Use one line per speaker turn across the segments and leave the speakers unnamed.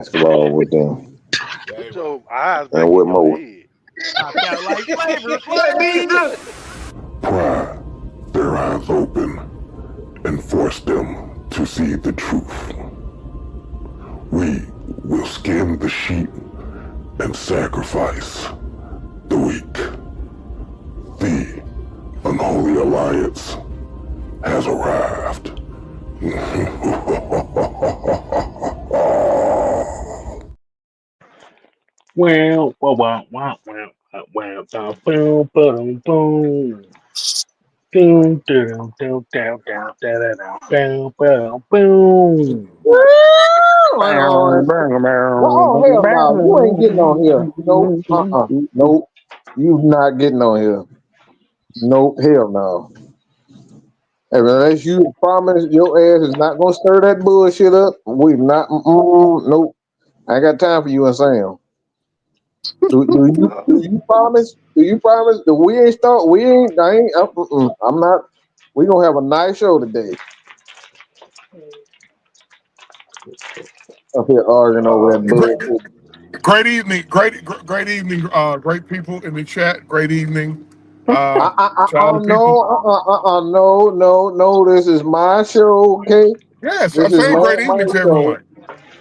basketball with them
Put
Hey,
your eyes
and
back in
with
your
Mo.
head.
I felt like slavery. What it mean?
Pry their eyes open and force them to see the truth. We will skin the sheep and sacrifice the weak. The unholy alliance has arrived.
Wow, wow, wow, wow, wow, wow, wow, boom, boom, boom. Boom, down, down, down, down, down, down, boom, boom.
Oh, oh, hell no. You ain't getting on here. Nope. Nope. You not getting on here. Nope. Hell no. And unless you promise your ass is not gonna stir that bullshit up, we not. Nope. I ain't got time for you and Sam. Do you promise? Do you promise that we ain't start? We ain't. I ain't. I'm not. We gonna have a nice show today. Up here arguing over that
Great,
bullshit.
great evening, great evening, great people in the chat. Great evening, to all the people.
No, no. This is my show, okay?
Yes,
This
I'm
is
saying
my
great evening to
show.
everyone.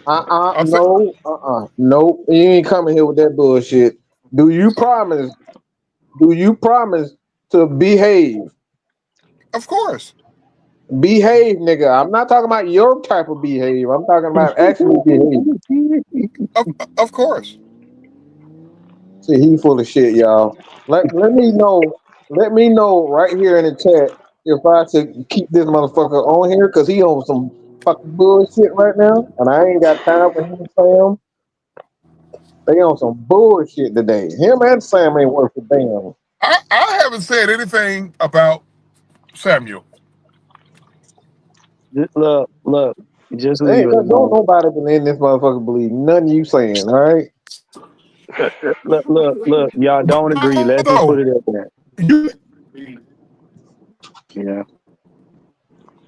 I'm saying,
No, no. You ain't coming here with that bullshit. Do you promise? Do you promise to behave?
of course,
Behave, nigga. I'm not talking about your type of behave. I'm talking about actually behave.
of, of course.
See, he full of shit, y'all. Let me know. Let me know right here in the chat if I should keep this motherfucker on here because he on some fucking bullshit right now, and I ain't got time for him and Sam. They on some bullshit today. Him and Sam ain't worth a damn.
I haven't said anything about Samuel.
Look, just leave
Ain't
it
don't
alone.
nobody in this motherfucker believe nothing you saying. All right,
Look. Y'all don't agree. Let's just put
Although
it at that.
you,
Yeah.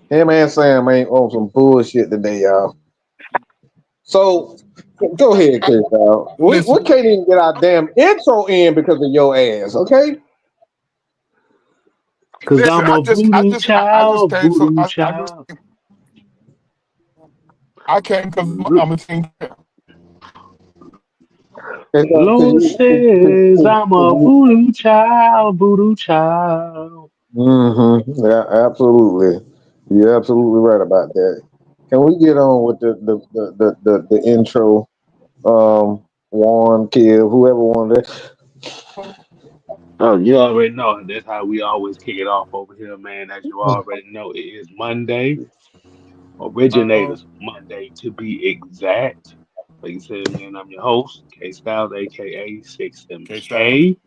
him and Sam ain't on some bullshit today, y'all. So go ahead, Chris. Y'all. We
listen,
can't even get our damn intro in because of your ass. Okay.
Cause
listen.
I'm a voodoo
I just
child,
came for.
voodoo
I just
child.
I came because
Vo-
I'm a team player.
Cause,
Lord says I'm a voodoo child, voodoo child.
Yeah, absolutely. You're absolutely right about that. Can we get on with the intro? Juan, Kill, whoever wanted it.
Oh, you already know. That's how we always kick it off over here, man. As you already know, it is Monday.
Uh,
Originators Monday to be exact. Like you said, man, I'm your host, K Styles, aka
K Styles.
6MK.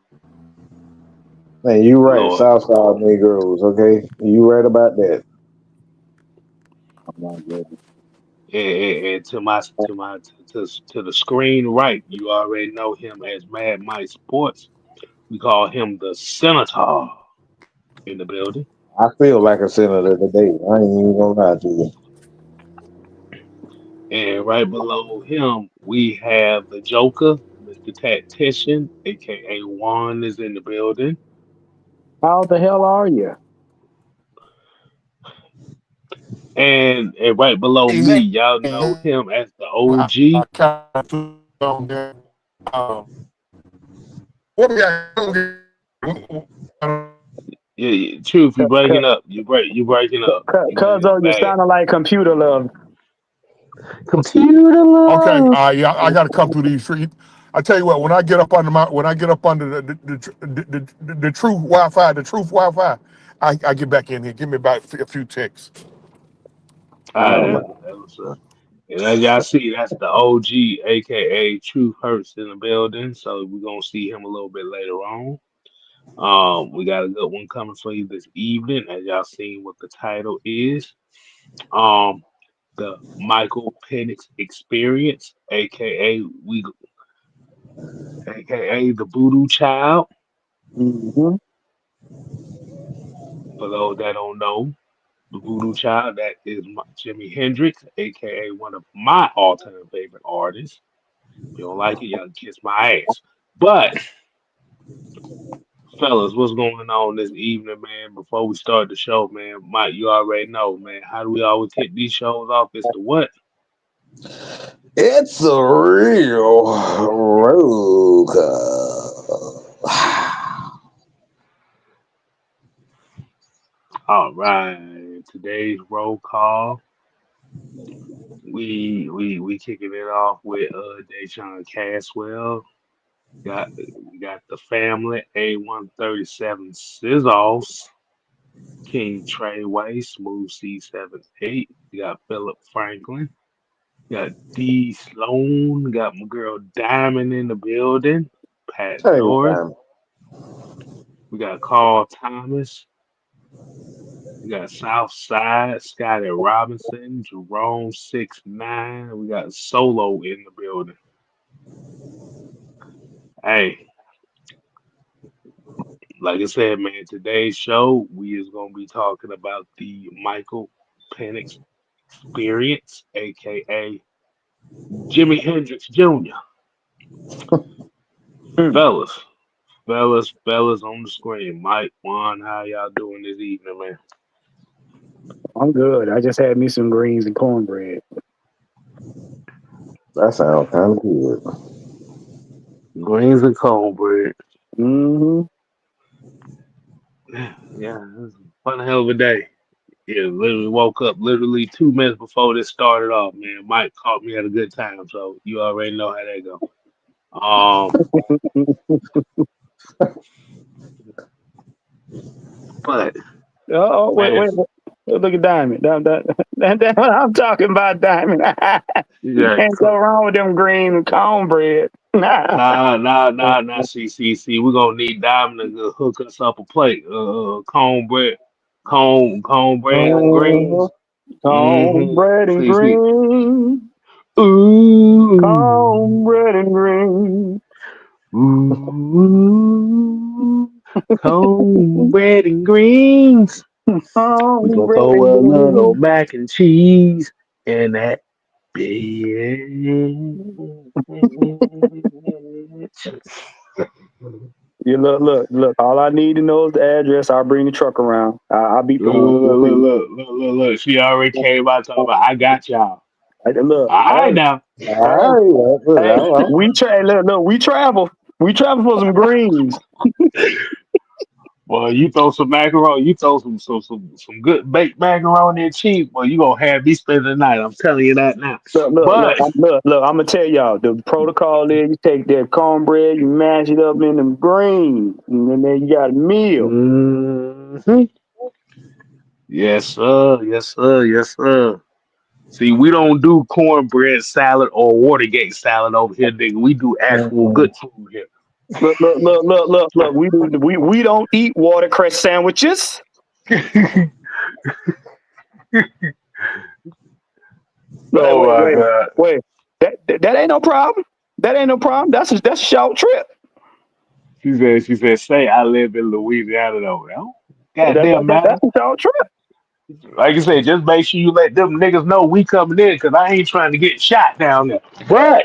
Hey, you right,
Lord.
Southside Negroes. Okay, you right about that.
Oh my goodness.
And to the screen right, you already know him as Mad Mike Sports. We call him the Senator in the building.
I feel like a senator today. I ain't even gonna lie to you.
And right below him, we have the Joker, Mr. Tactician, aka Juan, is in the building.
How the hell are you?
And right below me, y'all know him as the OG.
I kind of on there. Um, what we got?
Yeah, yeah, truth, you breaking up. You breaking up. You know
Cuz
it's
you're
bad.
sounding like computer love.
Computer
Okay,
love.
yeah, I got to come through these streets. I tell you what, when I get up under the truth Wi-Fi, I get back in here. Give me about a few ticks.
Ah,
Oh my.
that was and as y'all see, that's the OG, aka Truth Hurts in the building. So we're gonna see him a little bit later on. We got a good one coming for you this evening, as y'all seen what the title is. Um, the Michael Penix Experience, aka the Voodoo Child.
Mm-hmm.
For those that don't know, the Voodoo Child. That is Jimi Hendrix, aka one of my all-time favorite artists. If you don't like it, y'all can kiss my ass. But fellas, what's going on this evening, man? Before we start the show, man, Mike, you already know, man. How do we always kick these shows off? It's the what?
It's a real roll
All right, today's roll call. We kicking it off with Deshaun Caswell. We got the family A137 Sizzles, King Treyway, Smooth C78. We got Philip Franklin. Got D Sloan. Got my girl Diamond in the building. Pat
Hey,
Norris.
man.
We got Carl Thomas. We got Southside, Scotty Robinson, Jerome 6ix9ine. We got Solo in the building. Hey, like I said, man, today's show we is gonna be talking about the Michael Penix Experience, aka Jimi Hendrix Jr.
Hmm.
Fellas, fellas on the screen. Mike, Juan, how y'all doing this evening, man?
I'm good. I just had me some greens and cornbread.
That sounds kind of good.
Greens and cornbread.
Mm-hmm.
Yeah, it was a fun hell of a day. Yeah, literally woke up literally 2 minutes before this started off, man. Mike caught me at a good time, so you already know how that go. Um, but
Oh, wait,
man,
wait. Look at Diamond. That's what I'm talking about, Diamond. You
yeah,
can't go wrong with them green and cornbread. Nah.
nah. See. We're gonna need Diamond to hook us up a plate. Cornbread, cornbread and
Mhm.
greens. Mm-hmm.
Cornbread and
See.
green.
Ooh,
Cornbread and green.
ooh, cornbread and greens. We gonna
Cornbread
throw
and
a little
green.
mac and cheese in that bitch.
You look. All I need to know is the address. I'll bring the truck around. I'll beat the one.
Look. She already came out talking about, I got y'all.
Look,
All
hey,
right now.
hey,
All
hey.
right.
Look. We travel. We travel for some greens.
Well, you throw some macaroni, you throw some good baked macaroni and cheese. Well, you gonna have me spend the night. I'm telling you that now. But
Look. I'm gonna tell y'all the protocol is: you take that cornbread, you mash it up in them greens, and then you got a meal.
mhm. Yes, sir. See, we don't do cornbread salad or Watergate salad over here, nigga. We do actual
Mhm.
good food here.
Look. We don't eat watercress sandwiches. But
Oh my God.
wait. That ain't no problem. That ain't no problem. That's a short trip.
She said, say I live in Louisiana though. No? Goddamn matter.
That's a short trip.
Like I said, just make sure you let them niggas know we coming in because I ain't trying to get shot down there. But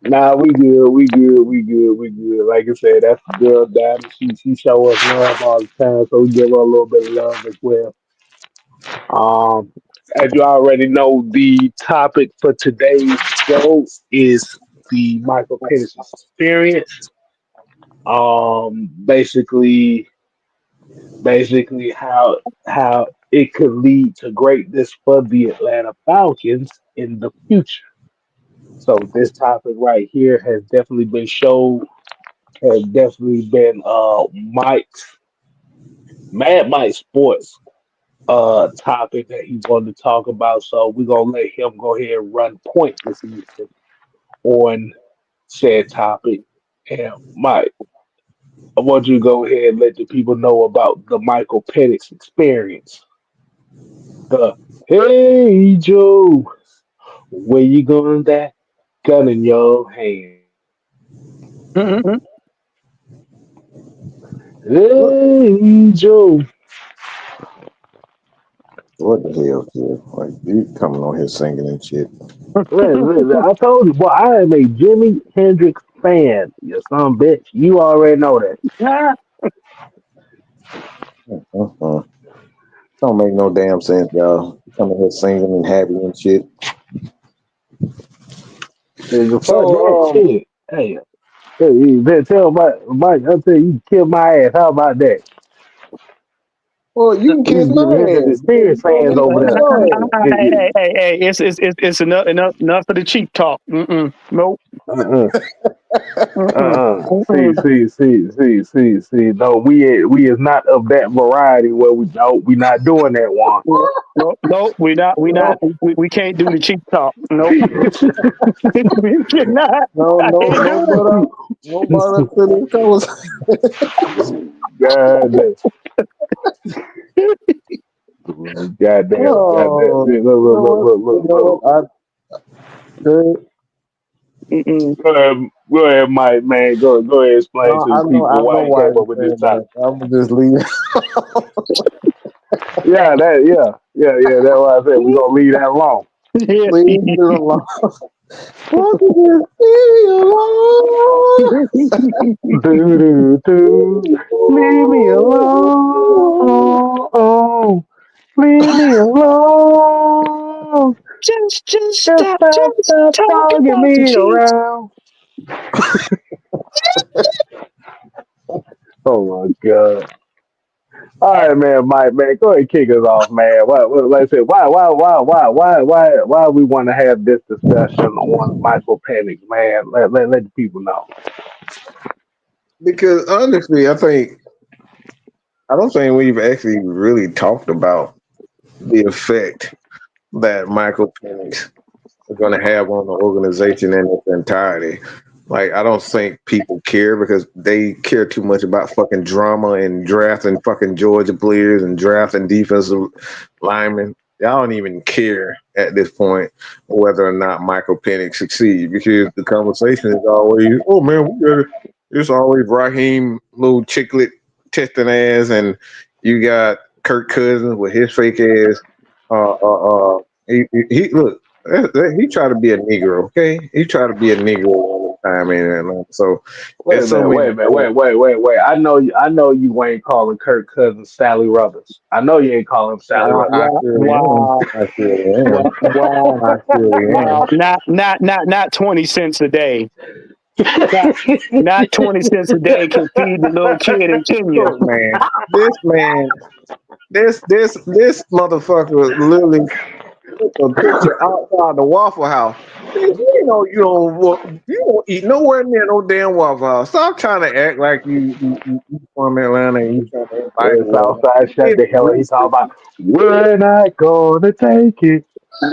nah, we good. Like I said, that's the girl down. She show us love all the time, so we give her a little bit of love as well. Um, as you already know, the topic for today's show is the Michael Penix Experience. Basically, how it could lead to greatness for the Atlanta Falcons in the future. So this topic right here has definitely been showed, has definitely been Mike Sports topic that he wanted to talk about. So we're gonna let him go ahead and run point this evening on said topic. And Mike, I want you to go ahead and let the people know about the Michael Penix experience. The Hey Joe, where you going with that gun in your hand?
Mm-mm.
Hey Joe,
What the hell, kid? Like you coming on here singing and shit.
Listen, I told you, boy, I am a Jimi Hendrix fan. You son bitch. You already know that.
Uh-uh. Don't make no damn sense, y'all. Coming here singing and happy and shit.
Nigga, fuck that
So
shit. Hey, you better tell Mike, I'll tell you, you kill my ass. How about that?
well, you can kiss
These
my
Jimi Hendrix
ass because
experience
you told
fans
me to
over
kiss
there.
your ass.
Hey, it's enough for the cheap talk. Nope.
Uh-uh.
Mm-mm.
Uh-uh. See,
Mm-mm.
see, see, see, see, see. No, we is not of that variety where we not doing that one.
Nope.
No,
We can't do the cheap talk. Nope. We cannot.
no,
I
no,
can't do it.
nobody to this conversation.
God damn. Goddamn, goddamn.
Oh,
See,
you know what? You know
look.
what? Good.
Mm-mm.
Go ahead, Mike, man. Go ahead, explain to the
I
people
know
why you
why
came
you're
up with this
saying that.
topic.
I'm gonna just leave.
Yeah. That's why I said we're gonna leave that alone.
Yeah.
Leave it alone. Won't you just leave me alone?
Do. Leave me alone. Leave me alone.
Just
Just
stop. Just
stop
talk
dogging
about the
me
cheese.
around. Oh my god. All right, man, Mike, man, go ahead and kick us off, man. Like I said, why we want to have this discussion on Michael Penix, man? Let the people know.
Because honestly, I don't think we've actually really talked about the effect that Michael Penix is going to have on the organization in its entirety. Like, I don't think people care because they care too much about fucking drama and drafting fucking Georgia players and drafting defensive linemen. Y'all don't even care at this point whether or not Michael Penix succeeds because the conversation is always, oh man, it's always Raheem little chicklet testing ass, and you got Kirk Cousins with his fake ass. He look. He tried to be a Negro, okay? He tried to be a Negro all the time in Atlanta. So
Wait a
there's so
minute,
many.
wait. I know you ain't calling Kirk Cousins Sally Ruthers. I know you ain't calling him Sally Ruthers.
I
Wow.
surely am.
Wow.
I surely am.
Wow.
I surely am.
Wow. Not 20 cents a day. Not not 20 cents a day can feed the little kid in Kenya.
Look, man, this motherfucker literally took a picture outside the Waffle House. Bitch, you don't eat nowhere near no damn Waffle House. Stop trying to act like you from Atlanta and you trying to invite a Waffle House.
Southside shut
It's
the hell up. He talking
racist.
about we're not gonna take it.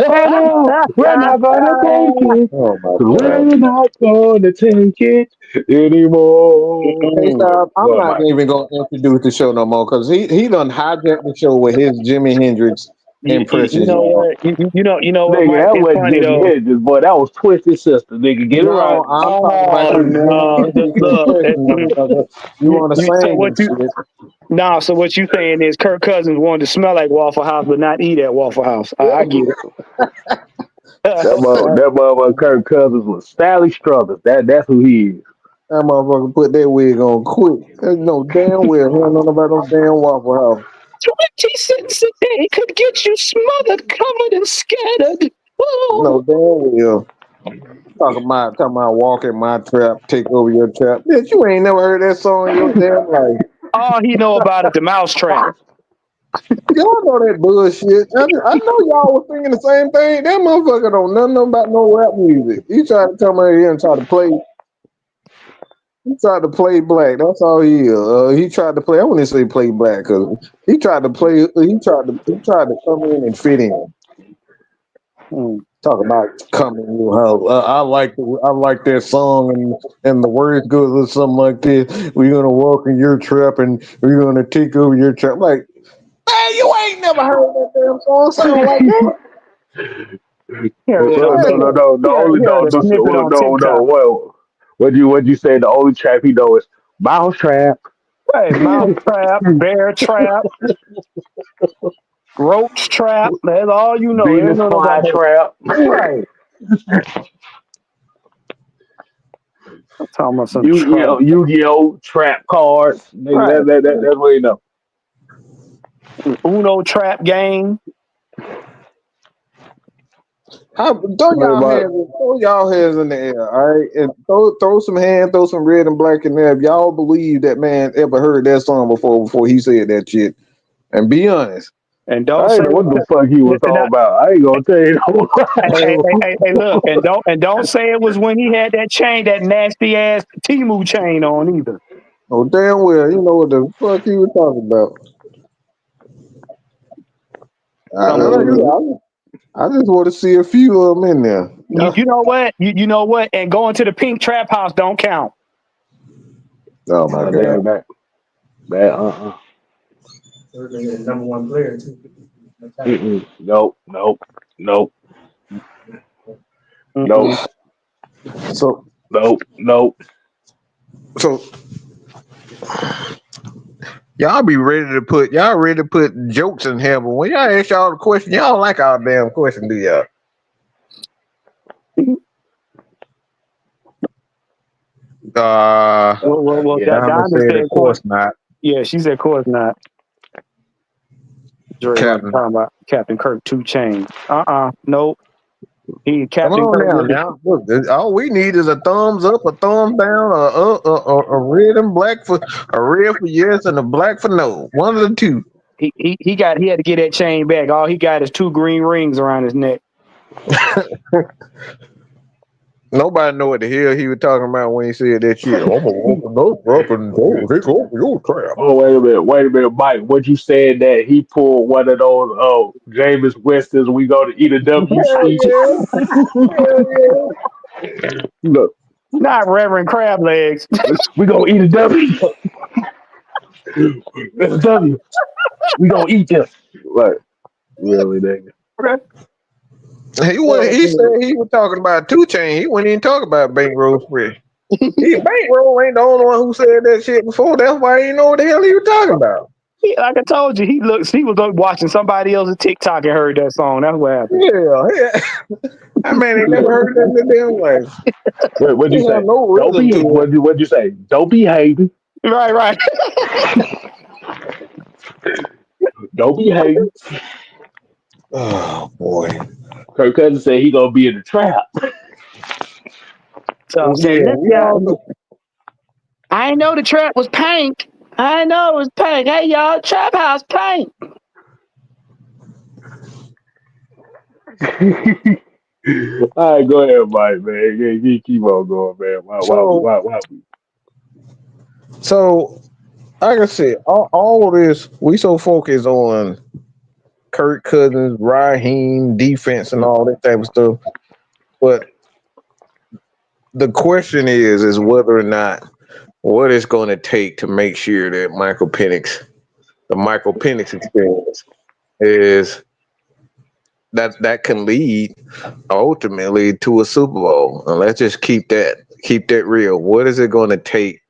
Oh no, we're not gonna take it.
Oh my God.
We're not gonna take it anymore.
Hey,
Mm-mm.
stop. I'm
Go ahead,
not
Mike.
even going to introduce the show no more because he done hijacked the show with his Jimi Hendrix
You
impressions,
know
y'all.
what? You know what,
Nigga,
Mike?
that
It's
wasn't
funny
Jimmy
though.
Hendrix, boy. That was Twisted Sister. Nigga, get it right.
No, I'm talking about
Oh
his Jimi
no!
Hendrix
Look,
impression, motherfucker. You want to
so
sing
what
and
you
shit.
nah? So what you saying is Kirk Cousins wanted to smell like Waffle House, but not eat at Waffle House. I get
That
it.
motherfucker Kirk Cousins was Sally Struthers. That's who he is.
That motherfucker put that wig on quick. There's no damn well. He don't know about no damn Waffle House.
20 cents a day could get you smothered, covered, and scattered.
No
Oh,
damn well. Talking about walking my trap, take over your trap. Bitch, you ain't never heard that song in your damn life.
all he know about is the mousetrap.
Y'all know that bullshit. I know y'all was thinking the same thing. That motherfucker don't know nothing about no rap music. He tried to come out here and try to play. He tried to play black. That's all he is. He tried to play. I wouldn't say play black because he tried to play. He tried to come in and fit in.
Hmm.
Talk about coming in your house. I like that song and the words goes or something like this. We're gonna walk in your trap and we're gonna take over your trap. Like, man, you ain't never heard that damn song sound like that.
Heard it on
Man,
No. The only
heard a snippet on
no.
TikTok.
Well, what you say? The only trap he know is mouse trap.
Hey, mouse trap, bear trap.
Roach trap. That's all you know. You
Venus
know
fly
nobody.
trap.
Right. I'm talking about some trap.
Yu-Gi-Oh trap cards.
Right.
Nigga, that's what you know.
Uno trap game.
Throw y'all hands in the air, all right, and throw some hands, throw some red and black in there. If y'all believe that man ever heard that song before he said that shit, and be honest.
And don't
I
say
ain't know what the fuck he was talking about. I ain't gonna tell you no
hey, look, and don't say it was when he had that chain, that nasty ass Timu chain on either.
Oh damn well, you know what the fuck he was talking about. I just want to see a few of them in there.
You know what? You know what? And going to the pink trap house don't count.
Oh my god.
that
Number one player too.
Nope.
Mm-mm.
So
Nope.
so y'all be ready to put jokes in here, but when y'all ask y'all the question, y'all don't like our damn question, do y'all?
Well,
Yeah.
Diamond
Diamond
said,
said,
of course not.
yeah, she said, of course not. Dre was
Captain.
talking about Captain Kirk 2 Chainz. Nope. He
Come
Captain
on
Kirk.
now. Look, all we need is a thumbs up, a thumbs down, a red and black for a red for yes and a black for no. One of the two.
He had to get that chain back. All he got is 2 green rings around his neck.
Nobody know what the hell he was talking about when he said that shit. I'm gonna open those up and go take over your trap.
Oh, wait a minute, Mike. What you said that he pulled one of those Jameis Winston's we go to eat a W
Hell
speech?
yeah. Hell yeah.
Look,
Not Reverend Crab Legs.
we gonna eat a W. That's a W. We gonna eat this. Like, really, nigga.
He said he was talking about 2 Chainz. He wouldn't even talk about Bankroll Free. Bankroll ain't the only one who said that shit before. That's why he didn't know what the hell he was talking about.
Like I told you, he was watching somebody else's TikTok and heard that song. That's what happened.
Yeah. That man ain't never heard that in the damn life.
What'd
He
you
have
say?
no
Don't
rhythm
be.
to it.
What'd you say? Don't be hating.
Right.
Don't be hating.
Oh boy.
Kirk Cousins said he gonna be in the trap.
So
Yeah,
this
we
guy,
all know.
I ain't know the trap was pink. I know it was pink. Hey y'all, trap house pink.
All right, go ahead, Mike, man. Yeah, keep on going, man.
So
Why?
so like I said, all of this we so focused on Kirk Cousins, Raheem, defense, and all that type of stuff. But the question is whether or not what it's going to take to make sure that the Michael Penix experience, is that can lead ultimately to a Super Bowl. And let's just keep that real. What is it going to take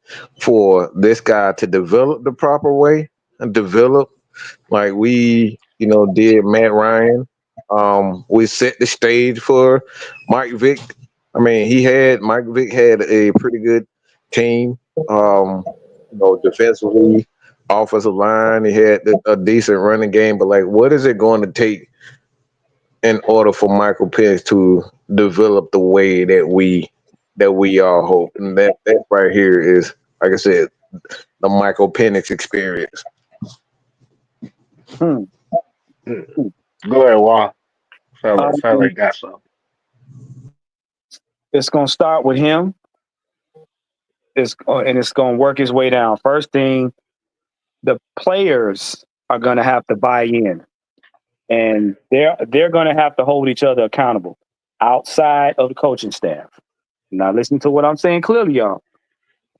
for this guy to develop the proper way and develop like we, did Matt Ryan? We set the stage for Mike Vick. I mean, Mike Vick had a pretty good team. Defensively, offensive line, he had a decent running game. But like, what is it going to take in order for Michael Penix to develop the way that we all hope? And that right here is, like I said, the Michael Penix experience.
Hmm.
Go ahead, Juan. Sound like
Um,
you got something.
it's gonna start with him. It's gonna work its way down. First thing, the players are gonna have to buy in, and they're gonna have to hold each other accountable outside of the coaching staff. Now, listen to what I'm saying clearly, y'all.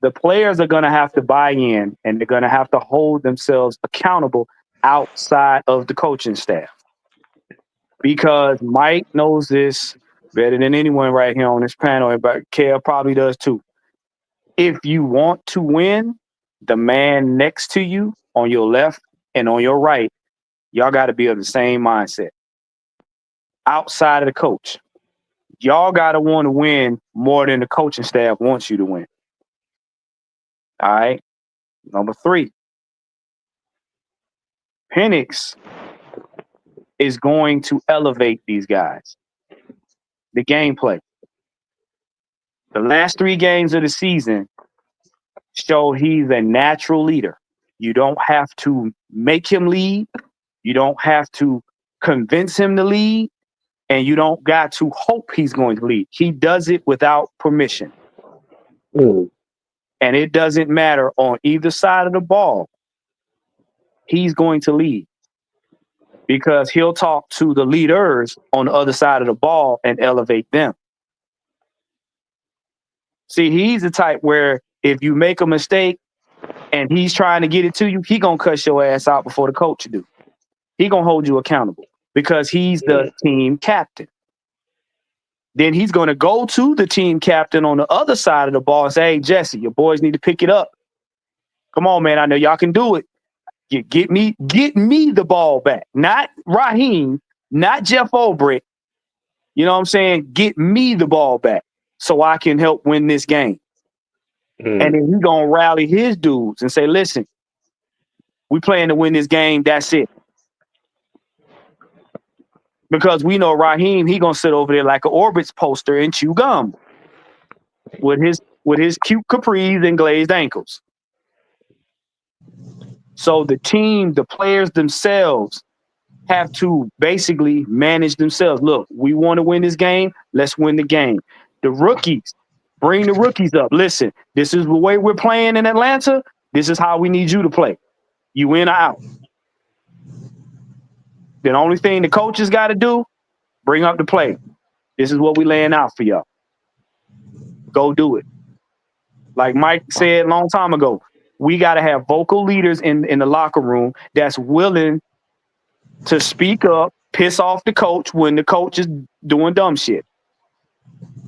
The players are gonna have to buy in, and they're gonna have to hold themselves accountable outside of the coaching staff, because Mike knows this better than anyone right here on this panel, but Kel probably does too. If you want to win, the man next to you on your left and on your right, Y'all got to be of the same mindset. Outside of the coach, y'all got to want to win more than the coaching staff wants you to win. All right. Number 3, Penix is going to elevate these guys. The gameplay. The last 3 games of the season show he's a natural leader. You don't have to make him lead. You don't have to convince him to lead. And you don't got to hope he's going to lead. He does it without permission.
Mm.
And it doesn't matter on either side of the ball. He's going to lead because he'll talk to the leaders on the other side of the ball and elevate them. See, he's the type where if you make a mistake and he's trying to get it to you, he gonna cuss your ass out before the coach do. He gonna hold you accountable because he's the team captain. Then he's gonna go to the team captain on the other side of the ball and say, "Hey, Jesse, your boys need to pick it up. Come on, man. I know y'all can do it. Get me the ball back. Not Raheem, not Jeff Ulbrich. You know what I'm saying? Get me the ball back so I can help win this game." And then he's gonna rally his dudes and say, "Listen, we playing to win this game. That's it." Because we know Raheem, he gonna sit over there like an Orbits poster and chew gum with his cute capris and glazed ankles. So the team, the players themselves have to basically manage themselves. Look, we want to win this game. Let's win the game. The rookies, bring the rookies up. Listen, this is the way we're playing in Atlanta. This is how we need you to play. You in or out. The only thing the coaches got to do, bring up the play. This is what we laying out for y'all. Go do it. Like Mike said a long time ago, we got to have vocal leaders in the locker room that's willing to speak up, piss off the coach when the coach is doing dumb shit.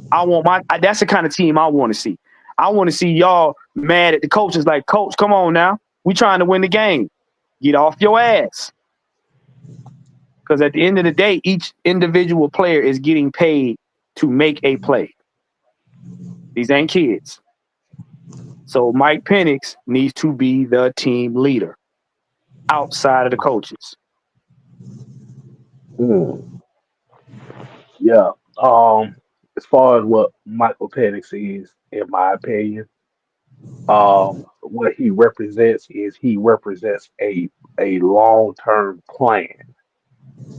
That's the kind of team I want to see. I want to see y'all mad at the coaches like, "Coach, come on now. We trying to win the game. Get off your ass." Because at the end of the day, each individual player is getting paid to make a play. These ain't kids. So Mike Penix needs to be the team leader outside of the coaches.
Yeah. As far as what Michael Penix is, in my opinion, what he represents is he represents a long term plan.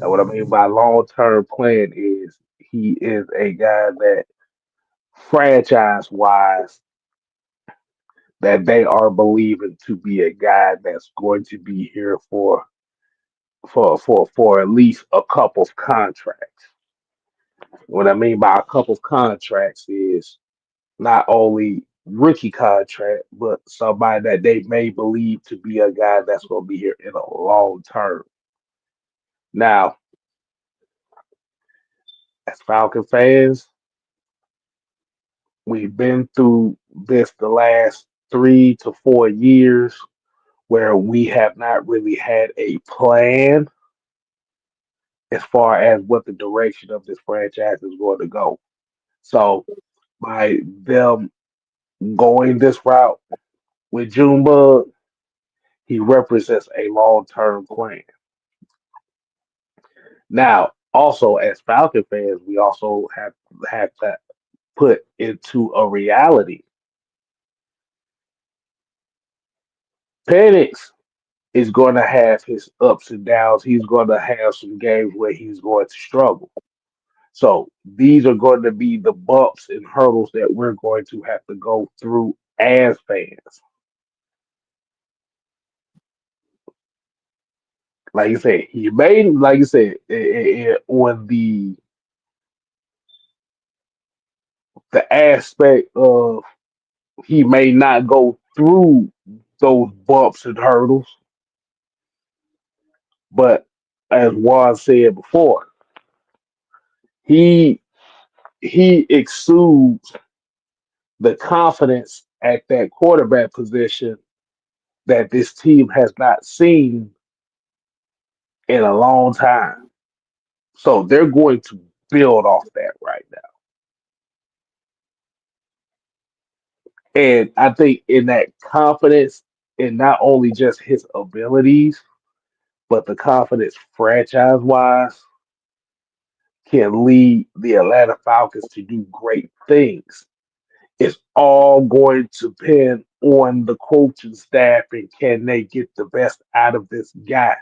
And what I mean by long term plan is he is a guy that franchise wise that they are believing to be a guy that's going to be here for at least a couple of contracts. What I mean by a couple of contracts is not only rookie contract, but somebody that they may believe to be a guy that's going to be here in a long term. Now, as Falcon fans, we've been through this the last 3 to 4 years where we have not really had a plan as far as what the direction of this franchise is going to go. So by them going this route with Junebug, he represents a long term plan. Now, also as Falcon fans, we also have to put into a reality. Penix is going to have his ups and downs. He's going to have some games where he's going to struggle. So these are going to be the bumps and hurdles that we're going to have to go through as fans. Like you said, he made, like you said, on the aspect of he may not go through those bumps and hurdles, but as Juan said before, he he exudes the confidence at that quarterback position that this team has not seen in a long time. So they're going to build off that right now. And I think in that confidence, in not only just his abilities, but the confidence franchise wise can lead the Atlanta Falcons to do great things. It's all going to depend on the coaching staff and can they get the best out of this guy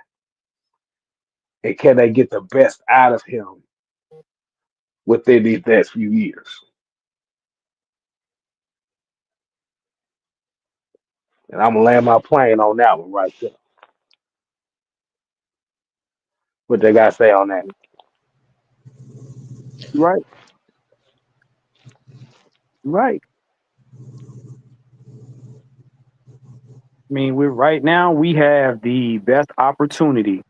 and can they get the best out of him within these next few years. And I'm gonna land my plane on that one right there. What they gotta say on that?
Right, right. I mean, we're right now we have the best opportunity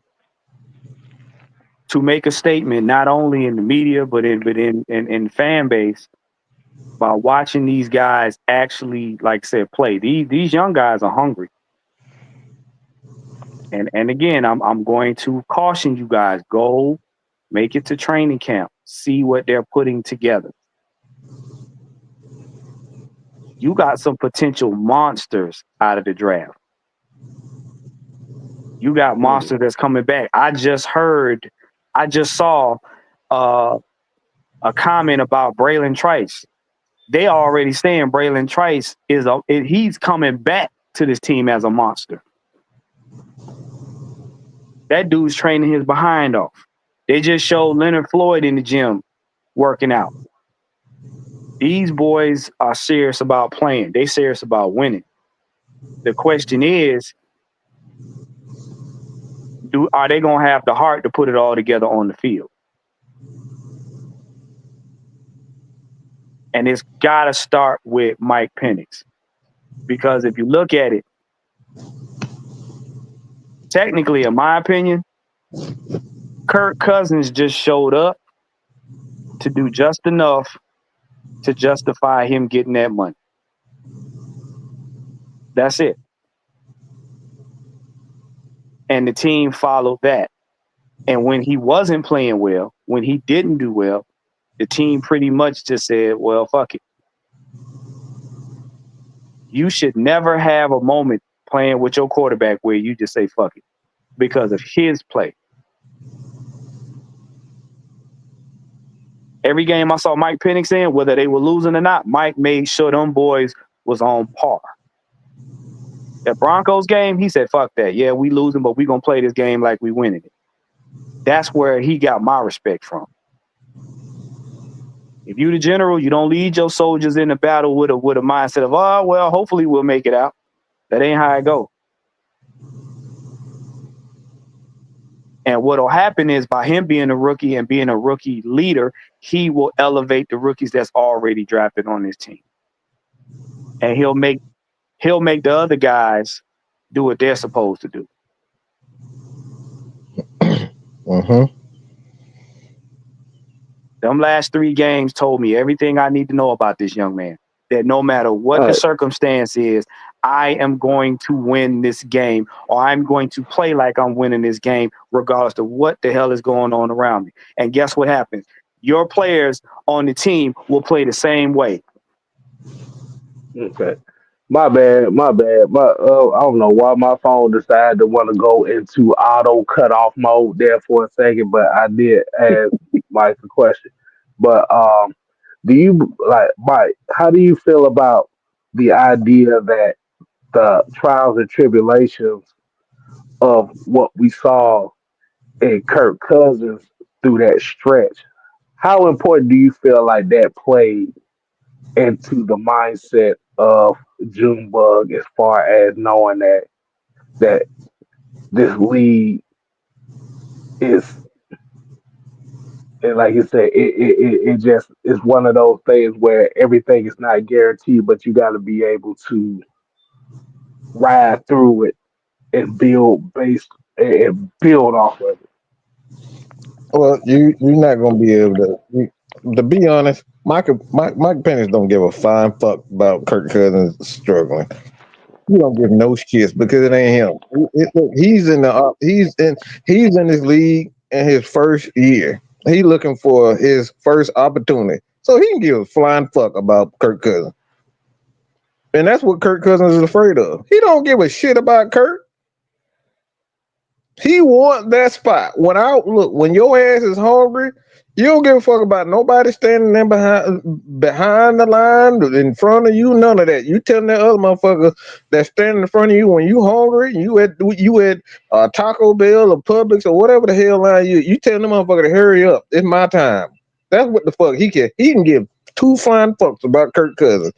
to make a statement, not only in the media but in fan base by watching these guys actually, like I said, play. These young guys are hungry. And again, I'm going to caution you guys: go make it to training camp, see what they're putting together. You got some potential monsters out of the draft. You got
Mm.
monsters that's coming back. I just saw uh, a comment about Braylon Trice. They already saying Braylon Trice he's coming back to this team as a monster. That dude's training his behind off. They just showed Leonard Floyd in the gym working out. These boys are serious about playing. They serious about winning. The question is, are they gonna have the heart to put it all together on the field? And it's gotta start with Mike Penix. Because if you look at it, technically, in my opinion, Kirk Cousins just showed up to do just enough to justify him getting that money. That's it. And the team followed that. And when he wasn't playing well, when he didn't do well, the team pretty much just said, well, fuck it. You should never have a moment playing with your quarterback where you just say, fuck it, because of his play. Every game I saw Mike Penix in, whether they were losing or not, Mike made sure them boys was on par. That Broncos game, he said, fuck that. Yeah, we losing, but we going to play this game like we winning it. That's where he got my respect from. If you the general, you don't lead your soldiers in the battle with a mindset of, oh, well, hopefully we'll make it out. That ain't how it go. And what'll happen is by him being a rookie and being a rookie leader, he will elevate the rookies that's already drafted on his team. And he'll make the other guys do what they're supposed to do.
Mm-hmm.
Them last 3 games told me everything I need to know about this young man. That no matter what
All
the
right.
circumstance is, I am going to win this game, or I'm going to play like I'm winning this game, regardless of what the hell is going on around me. And guess what happens? Your players on the team will play the same way.
Okay. My bad, my bad. I don't know why my phone decided to want to go into auto cutoff mode there for a second, but I did ask Mike a question. But do you like Mike? How do you feel about the idea that the trials and tribulations of what we saw in Kirk Cousins through that stretch? How important do you feel like that played into the mindset of Junebug as far as knowing that this league is, and like you said, it just is one of those things where everything is not guaranteed, but you got to be able to ride through it and build off of it.
Well, you're not gonna be able to. To be honest, Mike Penix don't give a fine fuck about Kirk Cousins struggling. You don't give no shits because it ain't him. Look, he's in this league in his first year. He looking for his first opportunity, so he can give a flying fuck about Kirk Cousins, and that's what Kirk Cousins is afraid of. He don't give a shit about Kirk. He want that spot. When your ass is hungry, you don't give a fuck about nobody standing there behind the line, in front of you, none of that. You telling that other motherfucker that's standing in front of you when you hungry, you at Taco Bell or Publix or whatever the hell line you telling the motherfucker to hurry up. It's my time. That's what the fuck he can. He can give two flying fucks about Kirk Cousins.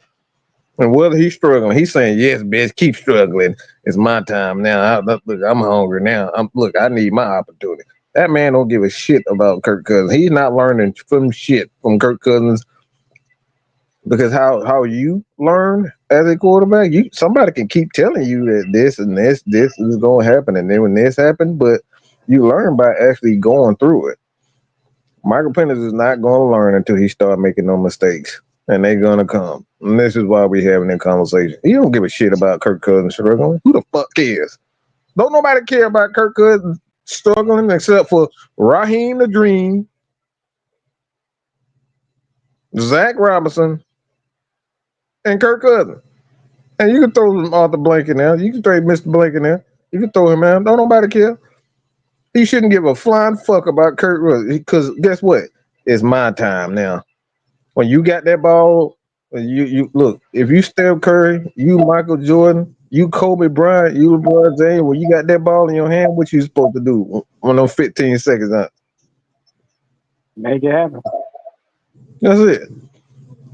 And whether he's struggling, he's saying, "Yes, bitch, keep struggling. It's my time now. Look, I'm hungry now. I need my opportunity." That man don't give a shit about Kirk Cousins. He's not learning from shit from Kirk Cousins because how you learn as a quarterback, somebody can keep telling you that this and this is going to happen, and then when this happened, but you learn by actually going through it. Michael Penix is not going to learn until he start making no mistakes, and they're going to come. And this is why we having that conversation. He don't give a shit about Kirk Cousins struggling. Who the fuck cares? Don't nobody care about Kirk Cousins struggling except for Raheem the Dream, Zach Robinson, and Kirk Cousins. And you can throw Arthur Blank in there. You can throw Mr. Blank in there. You can throw him out. Don't nobody care. He shouldn't give a flying fuck about Kirk Cousins because guess what? It's my time now. When you got that ball, you look. If you Steph Curry, you Michael Jordan, you Kobe Bryant, you LeBron James, when you got that ball in your hand, what you supposed to do on those 15 seconds out?
Make it happen.
That's it.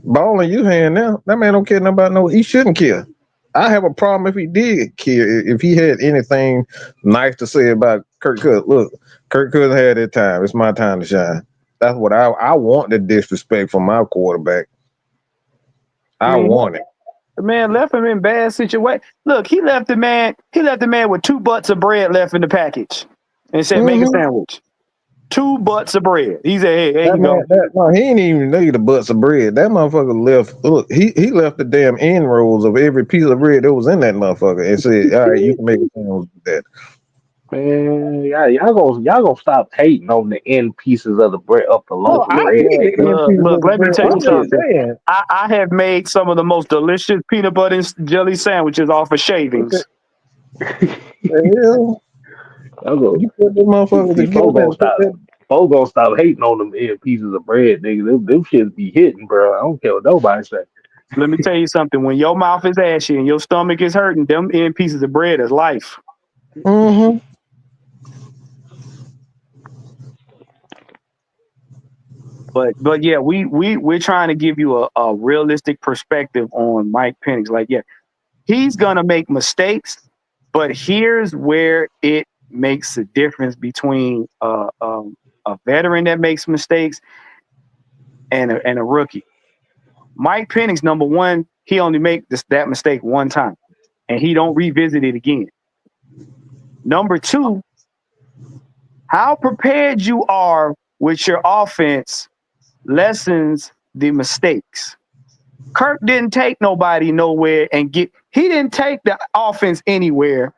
Ball in your hand now. That man don't care nothing about no. He shouldn't care. I have a problem if he did care. If he had anything nice to say about Kirk Cousins. Look, Kirk Cousins had that time. It's my time to shine. That's what I want. The disrespect from my quarterback. I want it.
The man left him in bad situation. Look, he left the man with 2 butts of bread left in the package, and said, "Make a sandwich." 2 butts of bread. He said, "Hey, there you go."
No, he ain't even need the butts of bread. That motherfucker left. Look, he left the damn end rolls of every piece of bread that was in that motherfucker, and said, "All right, you can make a sandwich with that."
Man, y'all gonna stop hating on the end pieces of the bread of the
Oh,
loaf of
I
bread,
get the
nigga.
end pieces
Look,
of the
let me
bread.
tell you
I'm just
something.
saying.
I have made some of the most delicious peanut butter and jelly sandwiches off of shavings.
The hell?
Y'all go
You put them motherfuckers
see, folks
together
gonna
and put
stop.
that.
Folks gonna stop hating on them end pieces of bread, nigga. Them shits be hitting, bro. I don't care what nobody say.
Let me tell you something. When your mouth is ashy and your stomach is hurting, them end pieces of bread is life.
Mm-hmm.
But yeah, we're trying to give you a realistic perspective on Mike Penix. Like, yeah, he's gonna make mistakes, but here's where it makes a difference between a veteran that makes mistakes and a rookie. Mike Penix, number one, he only make that mistake one time, and he don't revisit it again. Number two, how prepared you are with your offense lessens the mistakes. Kirk didn't take nobody nowhere he didn't take the offense anywhere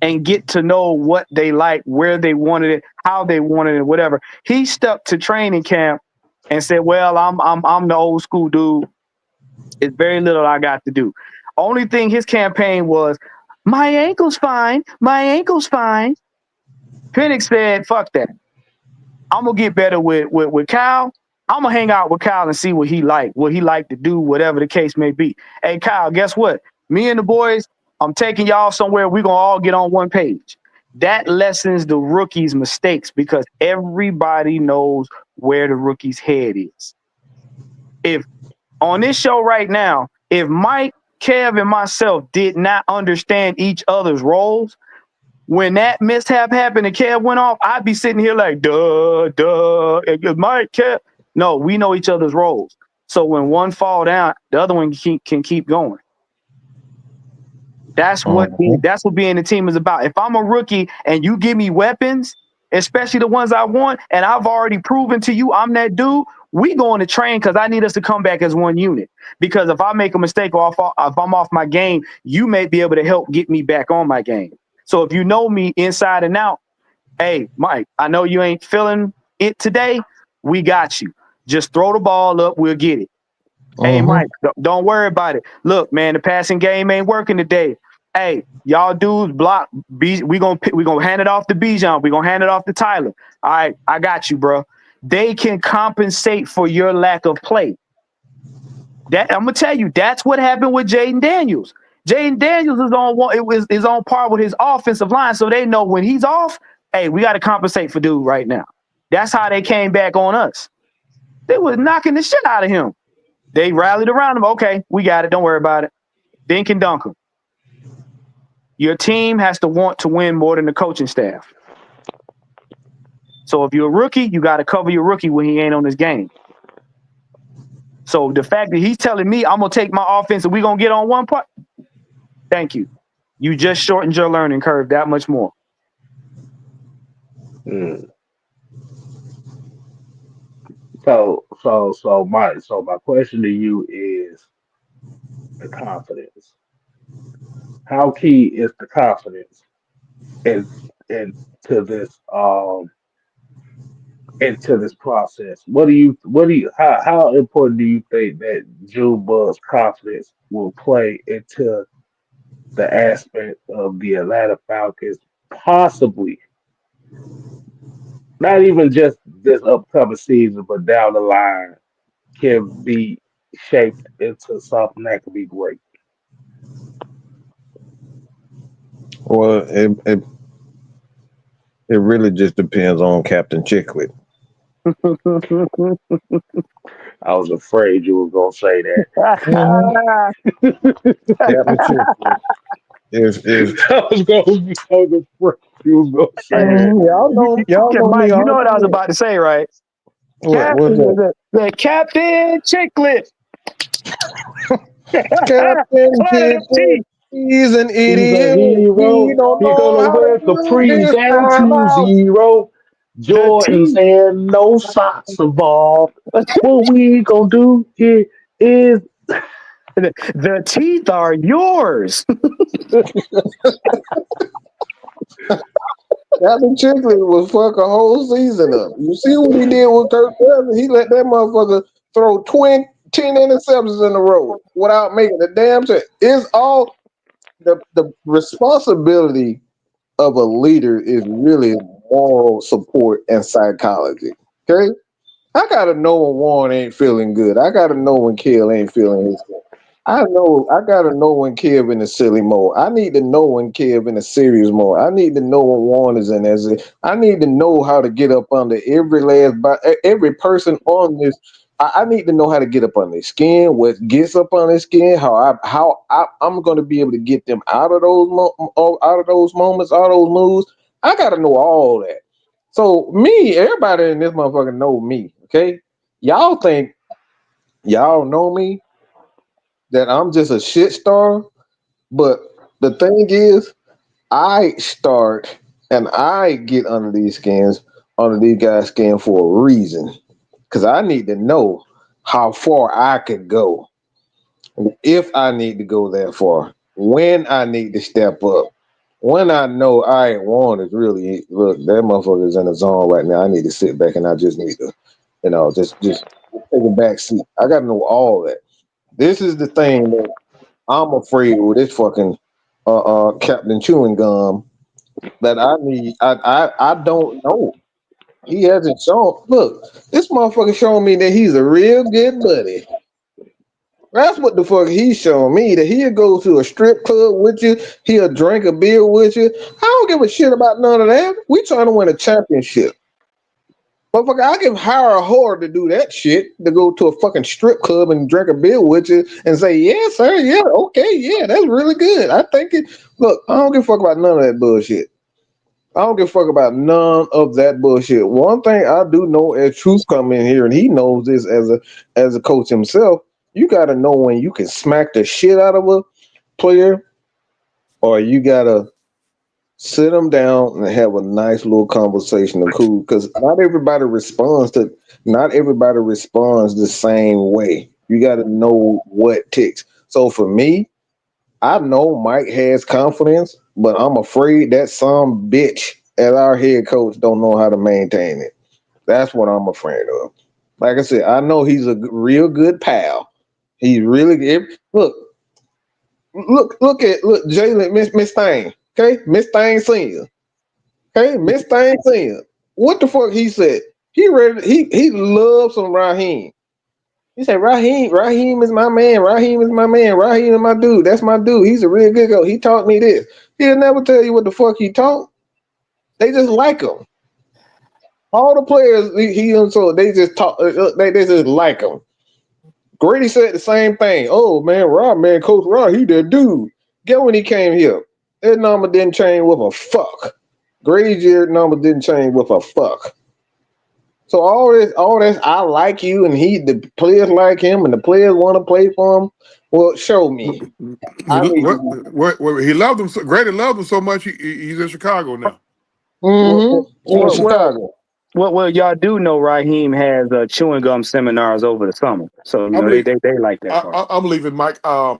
and get to know what they like, where they wanted it, how they wanted it, whatever. He stuck to training camp and said, "Well, I'm the old school dude. It's very little I got to do." Only thing his campaign was, "My ankle's fine. My ankle's fine." Penix said, "Fuck that. I'm gonna get better with Kyle. I'm gonna hang out with Kyle and see what he like to do, whatever the case may be. Hey, Kyle, guess what? Me and the boys, I'm taking y'all somewhere. We're gonna all get on one page." That lessens the rookie's mistakes because everybody knows where the rookie's head is. If on this show right now, if Mike, Kev, and myself did not understand each other's roles, when that mishap happened and Kev went off, I'd be sitting here like, duh. Mike, Kev. No, we know each other's roles. So when one fall down, the other one can keep going. That's what being a team is about. If I'm a rookie and you give me weapons, especially the ones I want, and I've already proven to you I'm that dude, we going to train because I need us to come back as one unit. Because if I make a mistake or if I'm off my game, you may be able to help get me back on my game. So if you know me inside and out, hey, Mike, I know you ain't feeling it today. We got you. Just throw the ball up. We'll get it. Hey, Mike, don't worry about it. Look, man, the passing game ain't working today. Hey, y'all dudes block. We gonna hand it off to Bijan. We gonna hand it off to Tyler. All right, I got you, bro. They can compensate for your lack of play. That I'm gonna tell you, that's what happened with Jaden Daniels. Jaden Daniels is on par with his offensive line, so they know when he's off. Hey, we got to compensate for dude right now. That's how they came back on us. They was knocking the shit out of him. They rallied around him. Okay, we got it. Don't worry about it. Dink and dunk him. Your team has to want to win more than the coaching staff. So if you're a rookie, you got to cover your rookie when he ain't on his game. So the fact that he's telling me I'm going to take my offense and we're going to get on one part, thank you. You just shortened your learning curve that much more.
So my question to you is the confidence. How key is the confidence in into this into this process? How important do you think that Junebug's confidence will play into the aspect of the Atlanta Falcons possibly not even just this upcoming season, but down the line can be shaped into something that could be great.
Well, it really just depends on Captain Chicklet.
I was afraid you were gonna say
Mhm. Captain Chicklet. If
I was afraid you was gonna say that.
y'all know me
Mike, you know what I was
already.
about to say, right?
What's that?
The Captain Chicklet.
Captain
Clarity.
Chicklet, he's an
He's a
idiot. He
hero.
don't
He's
know
gonna
how to
wear
put
capris
this
down
time
to
out.
zero.
The
Jordans
teeth.
and no socks involved. What we gonna do here is
The teeth are yours.
Captain Chicklet was fuck a whole season up. You see what he did with Kirk Cousins? He let that motherfucker throw 10 interceptions in a row without making a damn check. It's all the responsibility of a leader is really moral support and psychology. Okay? I gotta know when Warren ain't feeling good. I gotta know when Kill ain't feeling his good. I gotta know when Kev in the silly mode. I need to know when Kev in the serious mode. I need to know when Warren is in as I need to know how to get up under every person on this. I need to know how to get up on their skin, what gets up on their skin, I'm gonna be able to get them out of out of those moments, out of those moves. I gotta know all that. So everybody in this motherfucker know me. Okay, y'all think y'all know me that I'm just a shit star, but the thing is, I start and I get under these guys' skin for a reason, because I need to know how far I could go, if I need to go that far, when I need to step up, when I know I ain't one is really look that motherfucker's in the zone right now. I need to sit back and I just need to, just take a back seat. I got to know all that. This is the thing that I'm afraid with this fucking Captain Chewing Gum that I need. I don't know. He hasn't shown. Look, this motherfucker showing me that he's a real good buddy. That's what the fuck he's showing me. That he'll go to a strip club with you. He'll drink a beer with you. I don't give a shit about none of that. We trying to win a championship. Motherfucker, I can hire a whore to do that shit, to go to a fucking strip club and drink a beer with you and say, yeah, sir, yeah, okay, yeah, that's really good. I think it. Look, I don't give a fuck about none of that bullshit. I don't give a fuck about none of that bullshit. One thing I do know, as Truth come in here, and he knows this as a coach himself, you got to know when you can smack the shit out of a player, or you gotta Sit them down and have a nice little conversation of cool because not everybody responds the same way. You got to know what ticks. So for me, I know Mike has confidence, but I'm afraid that some bitch as our head coach don't know how to maintain it. That's what I'm afraid of. Like I said, I know he's a real good pal. He's really good. Look Jalen Miss Thing. Okay, Miss Thing Senior. Okay, Miss Thing Senior. What the fuck he said? He loves some Raheem. He said, Raheem is my man. Raheem is my man. Raheem is my dude. That's my dude. He's a real good guy. He taught me this. He'll never tell you what the fuck he taught. They just like him. All the players he so they just talk. They just like him. Grady said the same thing. Oh man, Coach Rod, he that dude. Get when he came here, his number didn't change with a fuck. Grady's year number didn't change with a fuck. So all this, I like you, and the players like him, and the players want to play for him. Well, show me.
He
I need to.
he loved him. Grady loved him so much. He's in Chicago now.
Well,
In
well, well,
Chicago.
well, y'all do know Raheem has chewing gum seminars over the summer, so you
I'm
know
leaving.
they like that part.
I'm leaving, Mike. I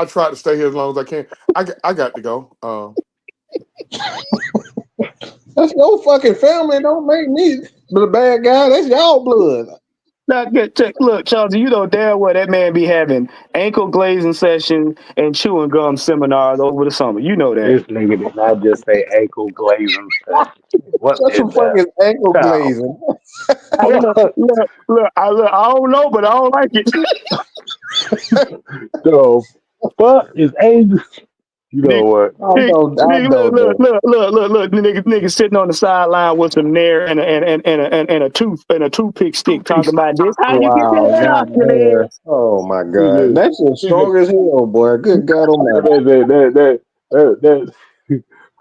tried to stay here as long as I can. I got to go.
That's your fucking family. Don't make me the bad guy. That's y'all blood.
Look, Chauncey, you know damn well that man be having ankle glazing sessions and chewing gum seminars over the summer. You know that.
This nigga did not just say ankle glazing session. What
Shut
is
your
that?
fucking ankle
No.
glazing.
I don't know, but I don't like it.
The fuck is ankle? You know
Nigga,
what?
I
nigga,
don't. I
nigga,
don't know.
look, nigga sitting on the sideline with some nair and a toothpick
Two
stick
piece.
talking about this. How you get
Wow,
that
not
off your
there.
legs?
Oh my
He
god,
said,
that's just
he said,
strong as hell, boy. Good God Almighty.
that